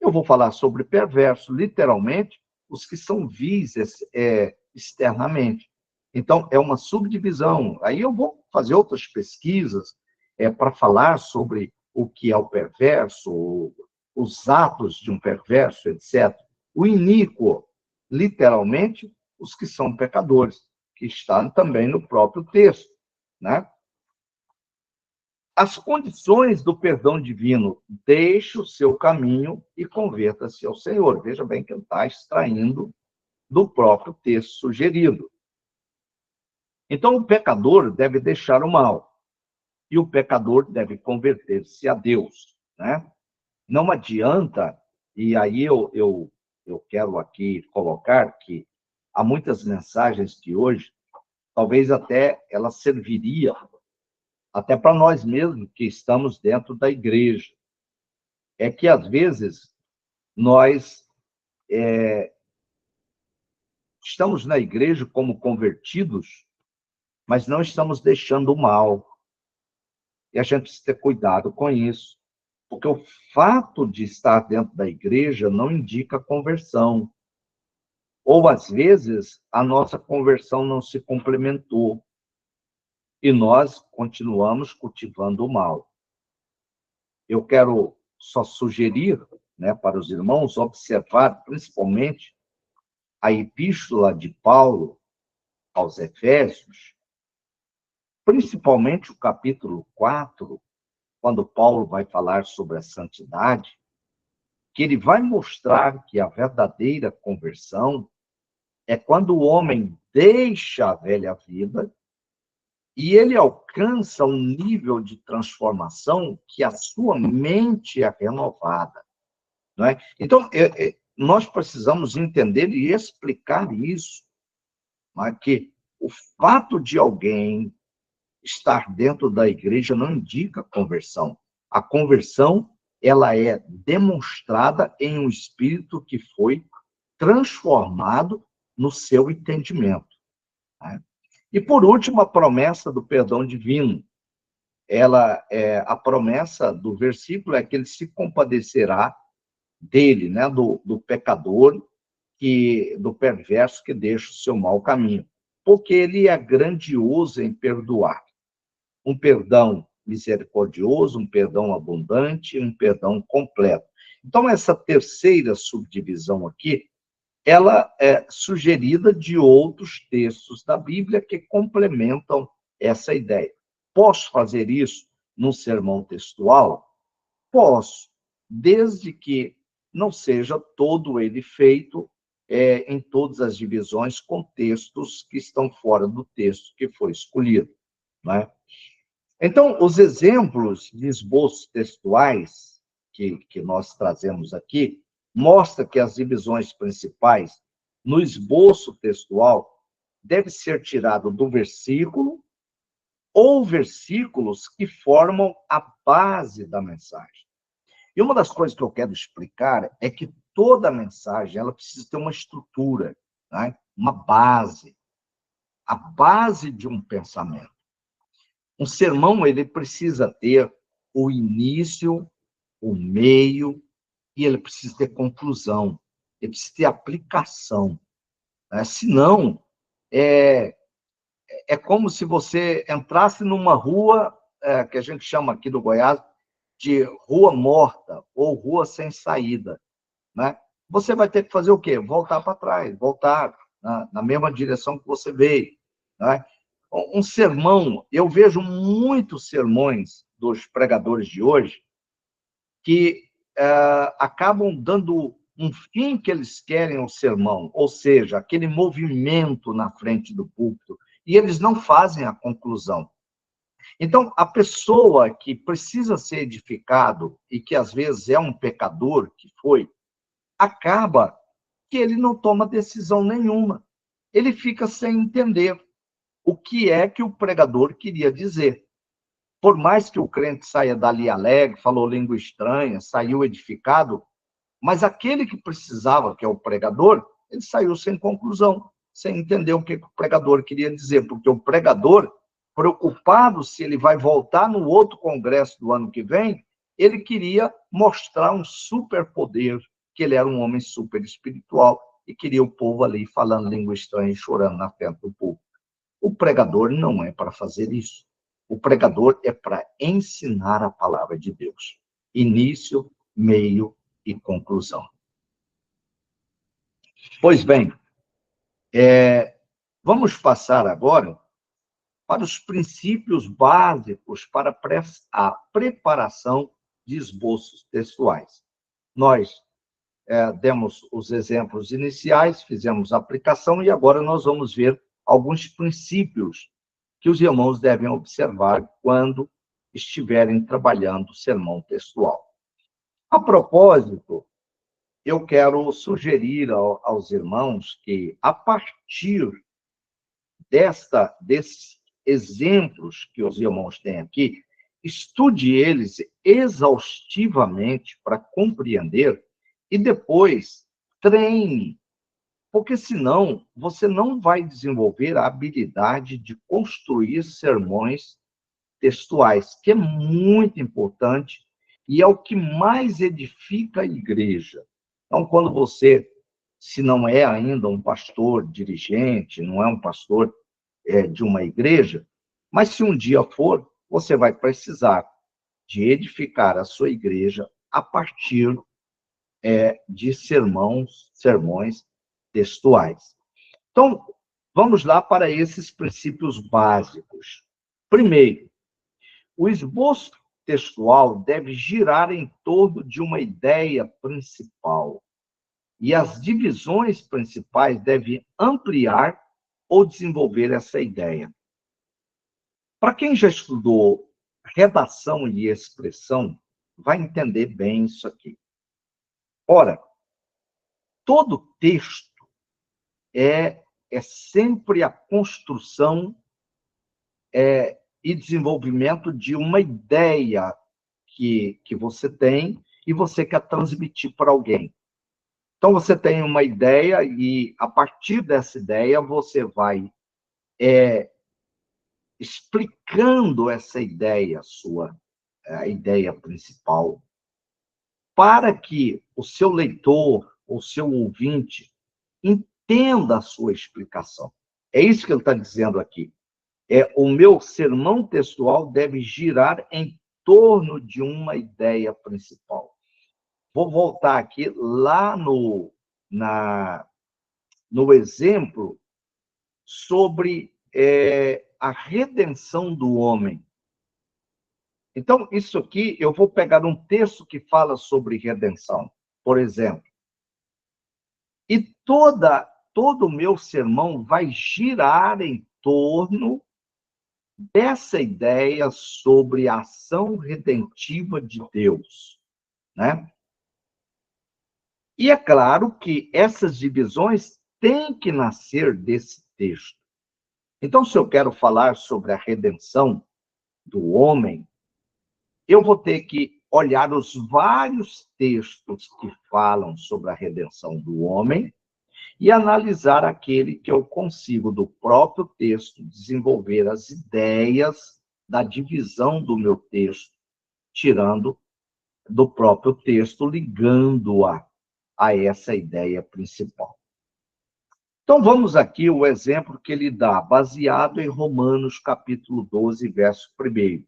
S1: Eu vou falar sobre perverso, literalmente, os que são vis externamente. Então, é uma subdivisão. Aí eu vou fazer outras pesquisas para falar sobre o que é o perverso, os atos de um perverso, etc. O iníquo, literalmente, os que são pecadores, que estão também no próprio texto, né? As condições do perdão divino: deixe o seu caminho e converta-se ao Senhor. Veja bem que ele está extraindo do próprio texto sugerido. Então, o pecador deve deixar o mal e o pecador deve converter-se a Deus, né? Não adianta, e aí eu quero aqui colocar que há muitas mensagens que hoje, talvez até ela serviria até para nós mesmos que estamos dentro da igreja. É que, às vezes, nós estamos na igreja como convertidos, mas não estamos deixando o mal. E a gente precisa ter cuidado com isso, porque o fato de estar dentro da igreja não indica conversão. Ou, às vezes, a nossa conversão não se complementou e nós continuamos cultivando o mal. Eu quero só sugerir, né, para os irmãos observar, principalmente, a epístola de Paulo aos Efésios, principalmente o capítulo 4, quando Paulo vai falar sobre a santidade, que ele vai mostrar que a verdadeira conversão é quando o homem deixa a velha vida e ele alcança um nível de transformação que a sua mente é renovada, não é? Então, nós precisamos entender e explicar isso, não é? Que o fato de alguém estar dentro da igreja não indica conversão. A conversão, ela é demonstrada em um espírito que foi transformado no seu entendimento, né? E, por último, a promessa do perdão divino. A promessa do versículo é que ele se compadecerá dele, né, do pecador, do perverso que deixa o seu mau caminho, porque ele é grandioso em perdoar. Um perdão misericordioso, um perdão abundante, um perdão completo. Então, essa terceira subdivisão aqui, ela é sugerida de outros textos da Bíblia que complementam essa ideia. Posso fazer isso num sermão textual? Posso, desde que não seja todo ele feito em todas as divisões com textos que estão fora do texto que foi escolhido, né? Então, os exemplos de esboços textuais que nós trazemos aqui mostram que as divisões principais no esboço textual devem ser tiradas do versículo ou versículos que formam a base da mensagem. E uma das coisas que eu quero explicar é que toda mensagem ela precisa ter uma estrutura, né? Uma base, a base de um pensamento. Um sermão ele precisa ter o início, o meio e ele precisa ter conclusão, ele precisa ter aplicação, né? Senão, é como se você entrasse numa rua, que a gente chama aqui do Goiás de rua morta ou rua sem saída, né? Você vai ter que fazer o quê? Voltar para trás, voltar na mesma direção que você veio, né? Um sermão, eu vejo muitos sermões dos pregadores de hoje que acabam dando um fim que eles querem ao sermão, ou seja, aquele movimento na frente do púlpito, e eles não fazem a conclusão. Então, a pessoa que precisa ser edificado e que às vezes é um pecador, acaba que ele não toma decisão nenhuma. Ele fica sem entender o que é que o pregador queria dizer. por mais que o crente saia dali alegre, falou língua estranha, saiu edificado, mas aquele que precisava, que é o pregador, ele saiu sem conclusão, sem entender o que o pregador queria dizer, porque o pregador, preocupado se ele vai voltar no outro congresso do ano que vem, ele queria mostrar um superpoder, que ele era um homem super espiritual, e queria o povo ali falando língua estranha e chorando na frente do povo. O pregador não é para fazer isso. O pregador é para ensinar a palavra de Deus. Início, meio e conclusão. Pois bem, vamos passar agora para os princípios básicos para a preparação de esboços textuais. Nós demos os exemplos iniciais, fizemos a aplicação e agora nós vamos ver alguns princípios que os irmãos devem observar quando estiverem trabalhando o sermão textual. A propósito, eu quero sugerir aos irmãos que, a partir desses exemplos que os irmãos têm aqui, estude eles exaustivamente para compreender e depois treine, porque senão você não vai desenvolver a habilidade de construir sermões textuais, que é muito importante e é o que mais edifica a igreja. Então, quando você, se não é ainda um pastor dirigente, não é um pastor de uma igreja, mas se um dia for, você vai precisar de edificar a sua igreja a partir de sermões textuais. Então, vamos lá para esses princípios básicos. Primeiro, o esboço textual deve girar em torno de uma ideia principal, e as divisões principais devem ampliar ou desenvolver essa ideia. Para quem já estudou redação e expressão, vai entender bem isso aqui. Ora, todo texto é sempre a construção e desenvolvimento de uma ideia que você tem e você quer transmitir para alguém. Então, você tem uma ideia e, a partir dessa ideia, você vai explicando essa ideia sua, a ideia principal, para que o seu leitor, o seu ouvinte, entenda a sua explicação. É isso que ele está dizendo aqui. O meu sermão textual deve girar em torno de uma ideia principal. Vou voltar aqui lá no exemplo sobre a redenção do homem. Então, isso aqui, eu vou pegar um texto que fala sobre redenção, por exemplo. E todo o meu sermão vai girar em torno dessa ideia sobre a ação redentiva de Deus, né? E é claro que essas divisões têm que nascer desse texto. Então, se eu quero falar sobre a redenção do homem, eu vou ter que olhar os vários textos que falam sobre a redenção do homem e analisar aquele que eu consigo, do próprio texto, desenvolver as ideias da divisão do meu texto, tirando do próprio texto, ligando-a a essa ideia principal. Então, vamos aqui o exemplo que ele dá, baseado em Romanos, capítulo 12, verso 1.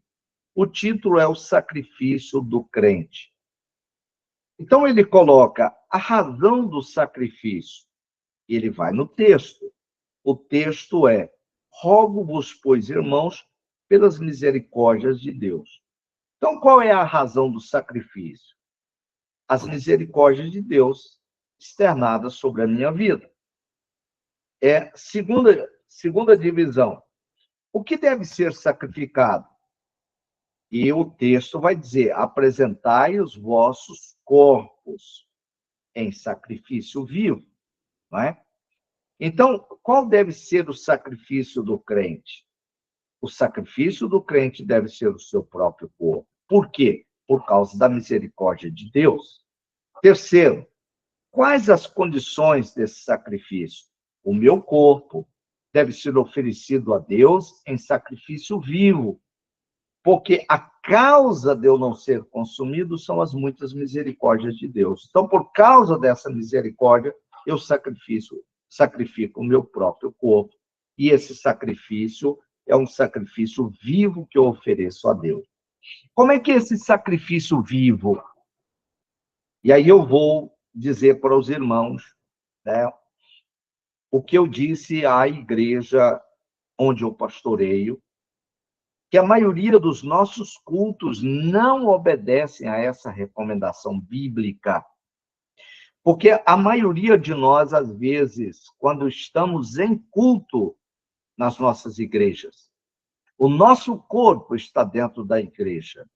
S1: O título é o sacrifício do crente. Então, ele coloca a razão do sacrifício. Ele vai no texto. O texto é: rogo-vos, pois, irmãos, pelas misericórdias de Deus. Então, qual é a razão do sacrifício? As misericórdias de Deus externadas sobre a minha vida. Segunda divisão. O que deve ser sacrificado? E o texto vai dizer: apresentai os vossos corpos em sacrifício vivo. Não é? Então, qual deve ser o sacrifício do crente? o sacrifício do crente deve ser o seu próprio corpo. Por quê? Por causa da misericórdia de Deus. Terceiro, quais as condições desse sacrifício? O meu corpo deve ser oferecido a Deus em sacrifício vivo, porque a causa de eu não ser consumido são as muitas misericórdias de Deus. Então, por causa dessa misericórdia, eu sacrifico o meu próprio corpo, e esse sacrifício é um sacrifício vivo que eu ofereço a Deus. Como é que é esse sacrifício vivo? E aí eu vou dizer para os irmãos, né, o que eu disse à igreja onde eu pastoreio, que a maioria dos nossos cultos não obedecem a essa recomendação bíblica, porque a maioria de nós, às vezes, quando estamos em culto nas nossas igrejas, o nosso corpo está dentro da igreja,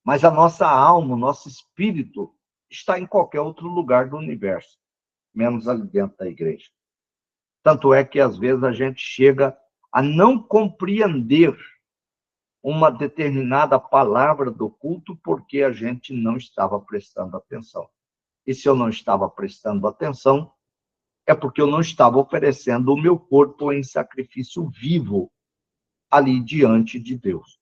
S1: mas a nossa alma, o nosso espírito está em qualquer outro lugar do universo, menos ali dentro da igreja. Tanto é que, às vezes, a gente chega a não compreender uma determinada palavra do culto porque a gente não estava prestando atenção. E se eu não estava prestando atenção, é porque eu não estava oferecendo o meu corpo em sacrifício vivo ali diante de Deus.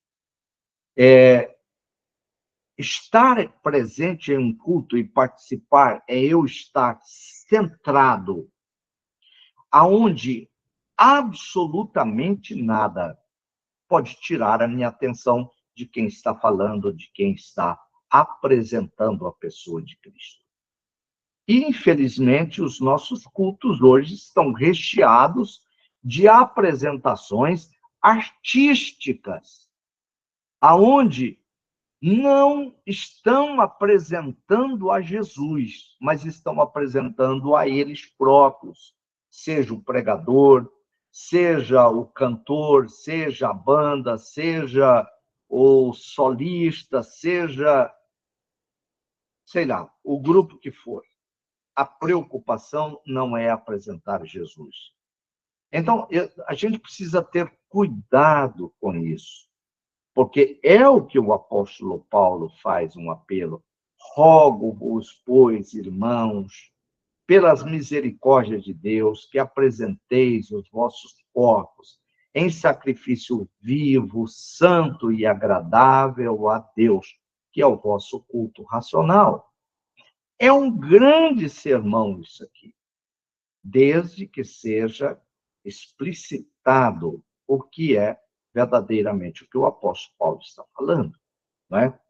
S1: Estar presente em um culto e participar é eu estar centrado, aonde absolutamente nada pode tirar a minha atenção de quem está falando, de quem está apresentando a pessoa de Cristo. E, infelizmente, os nossos cultos hoje estão recheados de apresentações artísticas, aonde não estão apresentando a Jesus, mas estão apresentando a eles próprios, seja o pregador, seja o cantor, seja a banda, seja o solista, seja, sei lá, o grupo que for. A preocupação não é apresentar Jesus. Então, a gente precisa ter cuidado com isso, porque é o que o apóstolo Paulo faz um apelo. Rogo-vos, pois, irmãos, pelas misericórdias de Deus, que apresenteis os vossos corpos em sacrifício vivo, santo e agradável a Deus, que é o vosso culto racional. É um grande sermão isso aqui, desde que seja explicitado o que é verdadeiramente o que o apóstolo Paulo está falando, não é?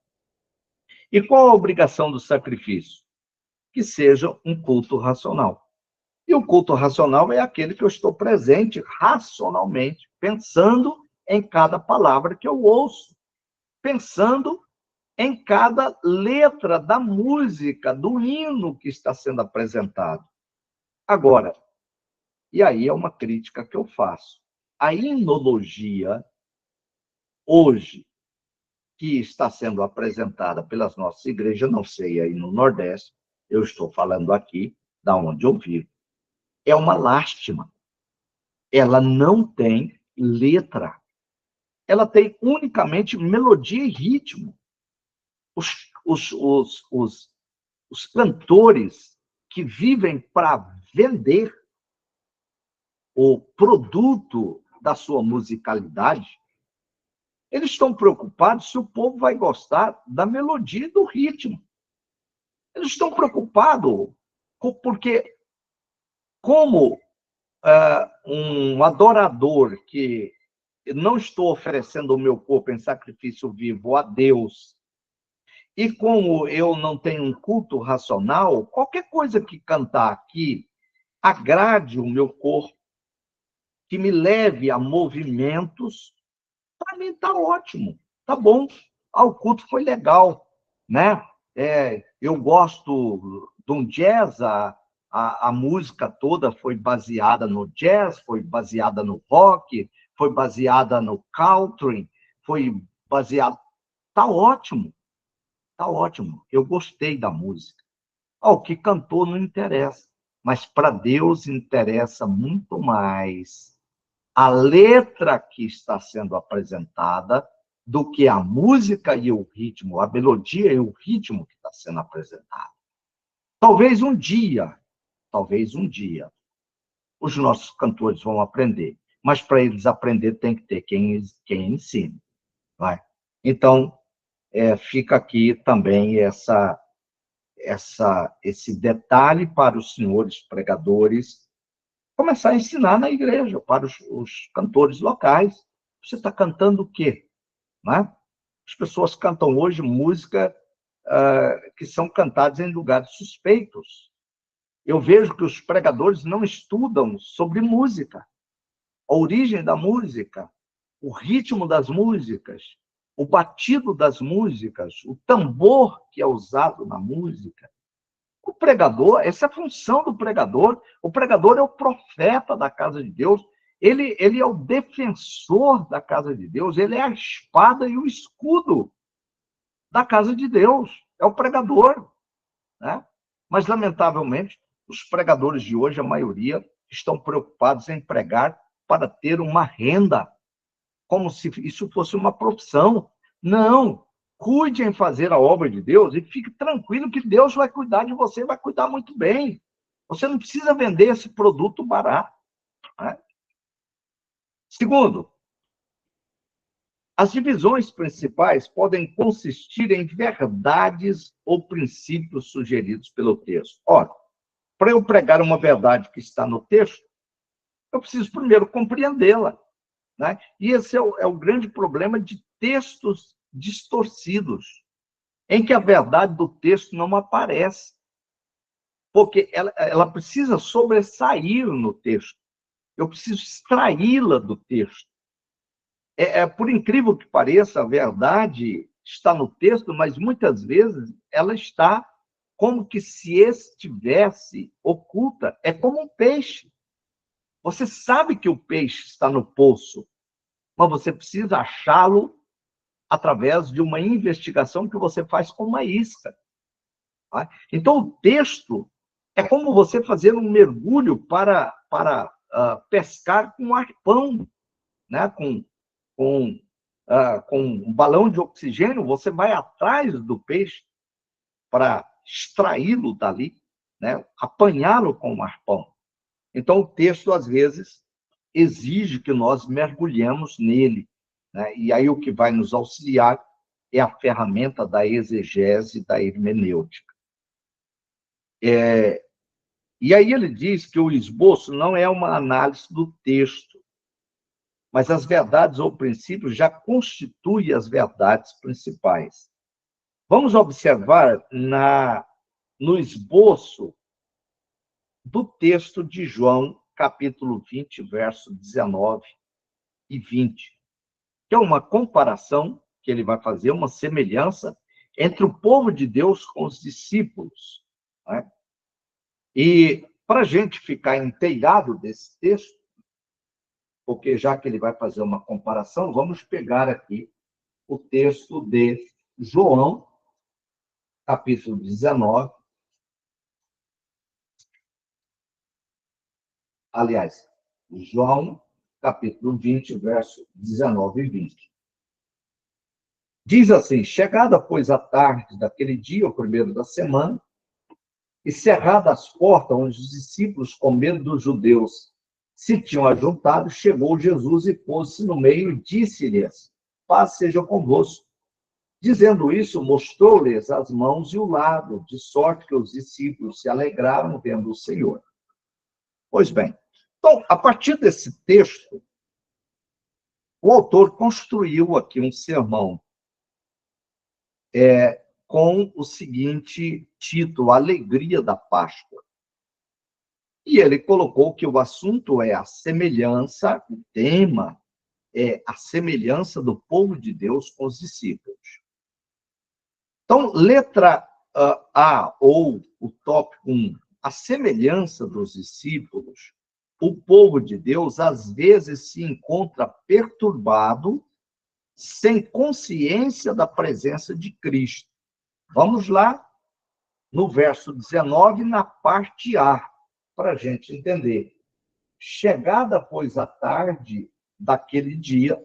S1: E qual a obrigação do sacrifício? Que seja um culto racional. E o culto racional é aquele que eu estou presente racionalmente, pensando em cada palavra que eu ouço, pensando em cada letra da música, do hino que está sendo apresentado. Agora, e aí é uma crítica que eu faço. A hinologia, hoje, que está sendo apresentada pelas nossas igrejas, não sei aí no Nordeste, eu estou falando aqui, da onde eu vivo, é uma lástima. Ela não tem letra. Ela tem unicamente melodia e ritmo. Os cantores que vivem para vender o produto da sua musicalidade, eles estão preocupados se o povo vai gostar da melodia e do ritmo. Eles estão preocupados porque, como um adorador que não estou oferecendo o meu corpo em sacrifício vivo a Deus, e como eu não tenho um culto racional, qualquer coisa que cantar aqui agrade o meu corpo, que me leve a movimentos, para mim está ótimo, tá bom. O culto foi legal, né? Eu gosto de um jazz, a música toda foi baseada no jazz, foi baseada no rock, foi baseada no country, foi baseada... Tá ótimo, tá ótimo. Eu gostei da música. O que cantou não interessa, mas para Deus interessa muito mais a letra que está sendo apresentada do que a música e o ritmo, a melodia e o ritmo que está sendo apresentado. Talvez um dia, os nossos cantores vão aprender, mas para eles aprender tem que ter quem ensine. Vai? Então, fica aqui também esse detalhe para os senhores pregadores começar a ensinar na igreja, para os cantores locais. Você está cantando o quê? Né? As pessoas cantam hoje música que são cantadas em lugares suspeitos. Eu vejo que os pregadores não estudam sobre música, a origem da música, o ritmo das músicas, o batido das músicas, o tambor que é usado na música. O pregador, essa é a função do pregador. O pregador é o profeta da casa de Deus. Ele é o defensor da casa de Deus. Ele é a espada e o escudo da casa de Deus. É o pregador. Né? Mas, lamentavelmente, os pregadores de hoje, a maioria, estão preocupados em pregar para ter uma renda, como se isso fosse uma profissão. Não. Cuide em fazer a obra de Deus e fique tranquilo que Deus vai cuidar de você, vai cuidar muito bem. Você não precisa vender esse produto barato. Né? Segundo, as divisões principais podem consistir em verdades ou princípios sugeridos pelo texto. Ora, para eu pregar uma verdade que está no texto, eu preciso primeiro compreendê-la. Né? E esse é o grande problema de textos distorcidos, em que a verdade do texto não aparece, porque ela precisa sobressair no texto. Eu preciso extraí-la do texto. Por incrível que pareça, a verdade está no texto, mas muitas vezes ela está como que se estivesse oculta. É como um peixe. Você sabe que o peixe está no poço, mas você precisa achá-lo através de uma investigação que você faz com uma isca. Tá? Então, o texto é como você fazer um mergulho para pescar com um arpão, né? com um balão de oxigênio. Você vai atrás do peixe para extraí-lo dali, né? Apanhá-lo com um arpão. Então, o texto, às vezes, exige que nós mergulhemos nele. Né? E aí o que vai nos auxiliar é a ferramenta da exegese, da hermenêutica. E aí ele diz que o esboço não é uma análise do texto, mas as verdades ou princípios já constituem as verdades principais. Vamos observar no esboço do texto de João, capítulo 20, verso 19 e 20, que é uma comparação que ele vai fazer, uma semelhança entre o povo de Deus com os discípulos. Né? E para a gente ficar inteirado desse texto, porque já que ele vai fazer uma comparação, vamos pegar aqui o texto de João, capítulo 19. Aliás, João, capítulo 20, verso 19 e 20. Diz assim: chegada, pois, a tarde daquele dia, o primeiro da semana, e cerradas as portas onde os discípulos, com medo dos judeus, se tinham ajuntado, chegou Jesus e pôs-se no meio e disse-lhes: paz seja convosco. Dizendo isso, mostrou-lhes as mãos e o lado, de sorte que os discípulos se alegraram vendo o Senhor. Pois bem, então, a partir desse texto, o autor construiu aqui um sermão com o seguinte título: Alegria da Páscoa. E ele colocou que o assunto é a semelhança, o tema é a semelhança do povo de Deus com os discípulos. Então, letra A, ou o tópico 1, a semelhança dos discípulos, o povo de Deus às vezes se encontra perturbado, sem consciência da presença de Cristo. Vamos lá no verso 19, na parte A, para a gente entender. chegada, pois, a tarde daquele dia,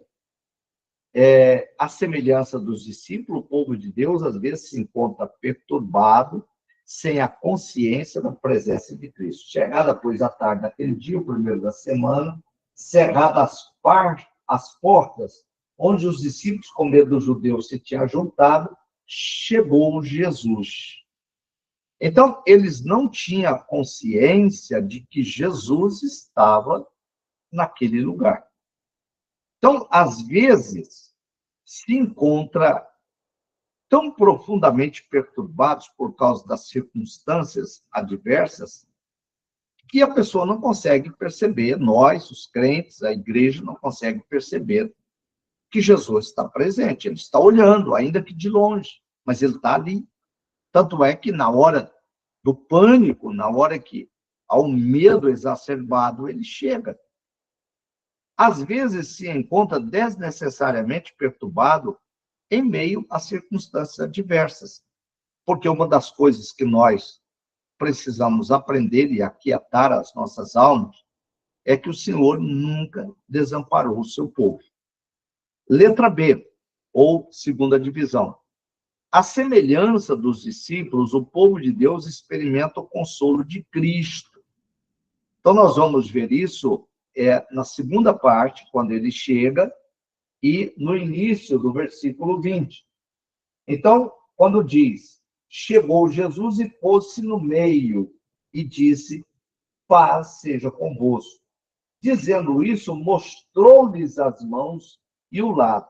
S1: a semelhança dos discípulos, o povo de Deus, às vezes, se encontra perturbado, sem a consciência da presença de Cristo. Chegada, pois, a tarde daquele dia, o primeiro da semana, cerradas as portas, onde os discípulos, com medo dos judeus, se tinham juntado, chegou Jesus. Então, eles não tinham consciência de que Jesus estava naquele lugar. Então, às vezes, se encontra tão profundamente perturbados por causa das circunstâncias adversas, que a pessoa não consegue perceber, nós, os crentes, a igreja, não consegue perceber que Jesus está presente. Ele está olhando, ainda que de longe, mas ele está ali. Tanto é que na hora do pânico, na hora que há um medo exacerbado, ele chega. Às vezes se encontra desnecessariamente perturbado em meio a circunstâncias adversas. Porque uma das coisas que nós precisamos aprender e aquietar as nossas almas é que o Senhor nunca desamparou o seu povo. Letra B, ou segunda divisão. À semelhança dos discípulos, o povo de Deus experimenta o consolo de Cristo. Então, nós vamos ver isso na segunda parte, quando ele chega, e no início do versículo 20. Então, quando diz, chegou Jesus e pôs-se no meio, e disse, paz seja convosco. Dizendo isso, mostrou-lhes as mãos e o lado.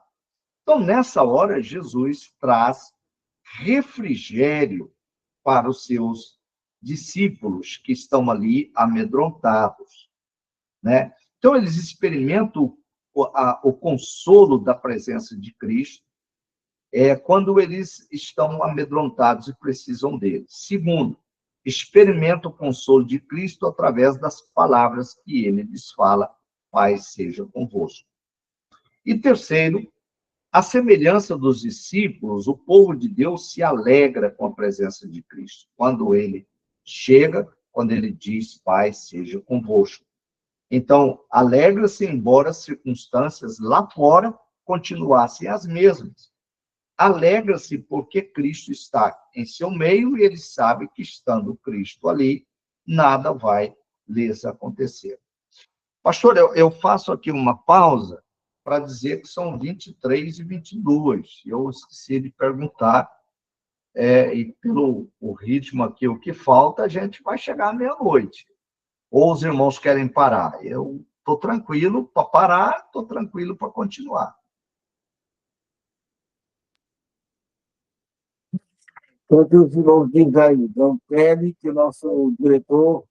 S1: Então, nessa hora, Jesus traz refrigério para os seus discípulos que estão ali amedrontados, né? Então, eles experimentam o consolo da presença de Cristo quando eles estão amedrontados e precisam dele. Segundo, experimenta o consolo de Cristo através das palavras que ele lhes fala, paz seja convosco. E terceiro, à semelhança dos discípulos, o povo de Deus se alegra com a presença de Cristo. Quando ele chega, quando ele diz, paz seja convosco. Então, alegra-se, embora as circunstâncias lá fora continuassem as mesmas. Alegra-se porque Cristo está em seu meio e ele sabe que, estando Cristo ali, nada vai lhes acontecer. Pastor, eu faço aqui uma pausa para dizer que são 23 e 22. Eu esqueci de perguntar, e pelo o ritmo aqui, o que falta, a gente vai chegar à meia-noite. Ou os irmãos querem parar? Eu estou tranquilo para parar, estou tranquilo para continuar.
S2: Então, os irmãos dizem aí, então, pede que o nosso diretor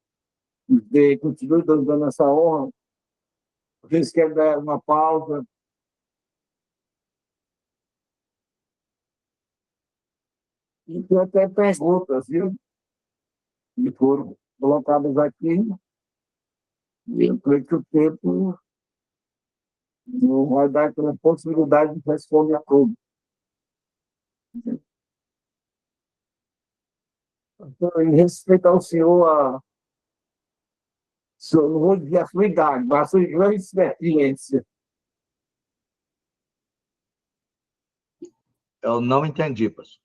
S2: continue dando essa honra. Vocês querem dar uma pausa? E tem até perguntas, viu? Que foram colocadas aqui. E eu creio que o tempo não vai dar aquela possibilidade de responder a todos. Então, em respeito ao senhor, não vou dizer a sua idade, mas a sua grande experiência.
S1: Eu não entendi, pastor.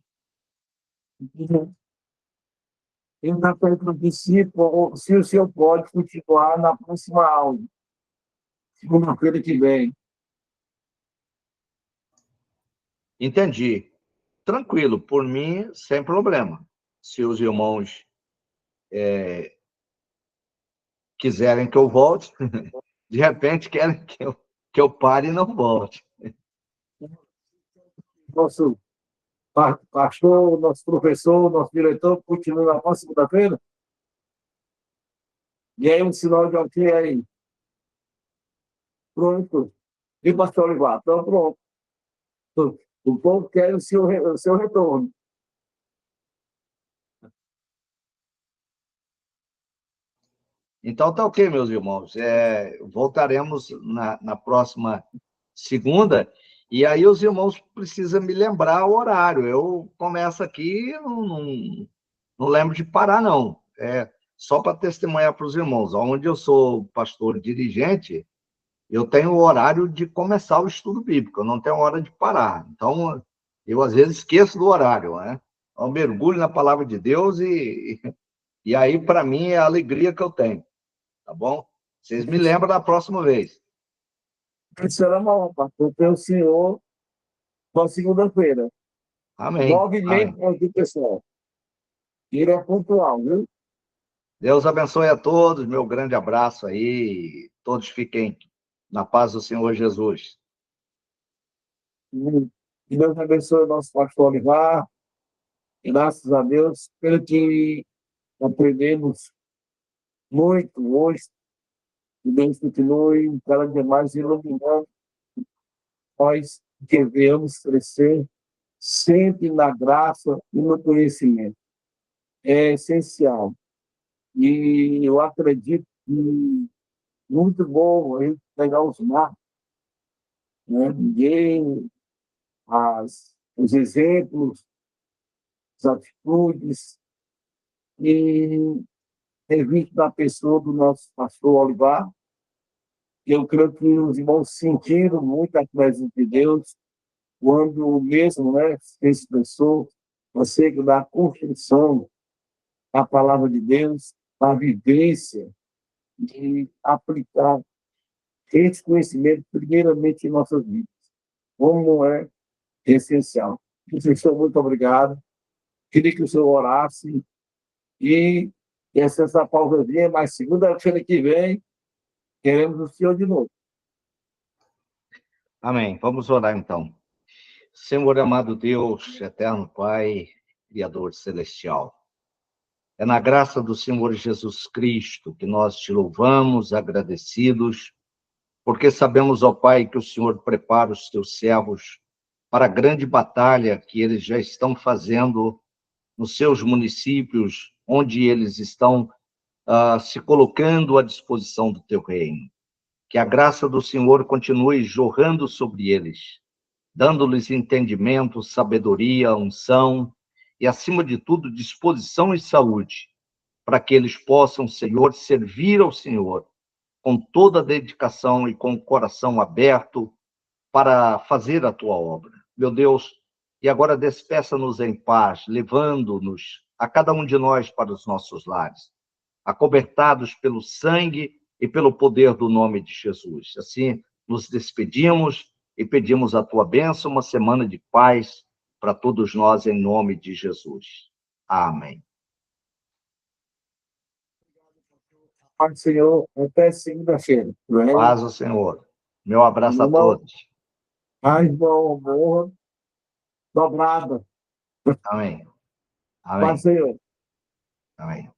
S2: Eu já pergunto se o senhor pode continuar na próxima aula, segunda-feira que vem.
S1: Entendi. Tranquilo, por mim, sem problema. Se os irmãos quiserem que eu volte, de repente querem que eu pare e não volte.
S2: Nosso pastor, nosso professor, nosso diretor, continua na próxima segunda-feira? E aí, um sinal de ok aí. Pronto. E pastor Olivar, então pronto. O povo quer o seu retorno.
S1: Então, tá ok, meus irmãos. Voltaremos na próxima segunda, e aí os irmãos precisam me lembrar o horário. Eu começo aqui, não lembro de parar, não. só para testemunhar para os irmãos, onde eu sou pastor dirigente, eu tenho o horário de começar o estudo bíblico, eu não tenho hora de parar. Então, eu às vezes esqueço do horário, né? Então, eu mergulho na palavra de Deus e aí, para mim, é a alegria que eu tenho, tá bom? Vocês me lembram da próxima vez.
S2: Isso era uma pastor, ter o senhor na segunda-feira.
S1: Amém.
S2: 9h30 aqui, pessoal. Ele é pontual, viu?
S1: Deus abençoe a todos, meu grande abraço aí. Todos fiquem na paz do Senhor Jesus.
S2: Que Deus abençoe o nosso pastor Olivar. Graças a Deus, pelo que aprendemos muito hoje. Que Deus continue cada dia mais iluminando nós, que devemos crescer sempre na graça e no conhecimento. É essencial. E eu acredito que muito bom a gente pegar os marcos, né? Ninguém, os exemplos, as atitudes, e ter visto da pessoa do nosso pastor Olivar. Eu creio que os irmãos sentiram muito a presença de Deus quando mesmo, né, se expressou acerca da construção da palavra de Deus, da vivência de aplicar esse conhecimento primeiramente em nossas vidas, como é essencial. Professor, muito obrigado. Queria que o senhor orasse e essa pausazinha, mas segunda-feira que vem queremos o senhor de novo.
S1: Amém. Vamos orar então. Senhor amado Deus, eterno Pai, Criador celestial. É na graça do Senhor Jesus Cristo que nós te louvamos, agradecidos, porque sabemos, ó Pai, que o Senhor prepara os teus servos para a grande batalha que eles já estão fazendo nos seus municípios, onde eles estão se colocando à disposição do teu reino. Que a graça do Senhor continue jorrando sobre eles, dando-lhes entendimento, sabedoria, unção e, acima de tudo, disposição e saúde, para que eles possam, Senhor, servir ao Senhor com toda a dedicação e com o coração aberto para fazer a tua obra. Meu Deus, e agora despeça-nos em paz, levando-nos, a cada um de nós, para os nossos lares, acobertados pelo sangue e pelo poder do nome de Jesus. Assim, nos despedimos e pedimos a tua bênção, uma semana de paz para todos nós, em nome de Jesus. Amém.
S2: Paz do Senhor, até segunda-feira.
S1: Paz o Senhor. Meu abraço a todos.
S2: Paz, bom, honra, dobrada.
S1: Amém.
S2: Paz do
S1: Amém.
S2: Senhor.
S1: Amém.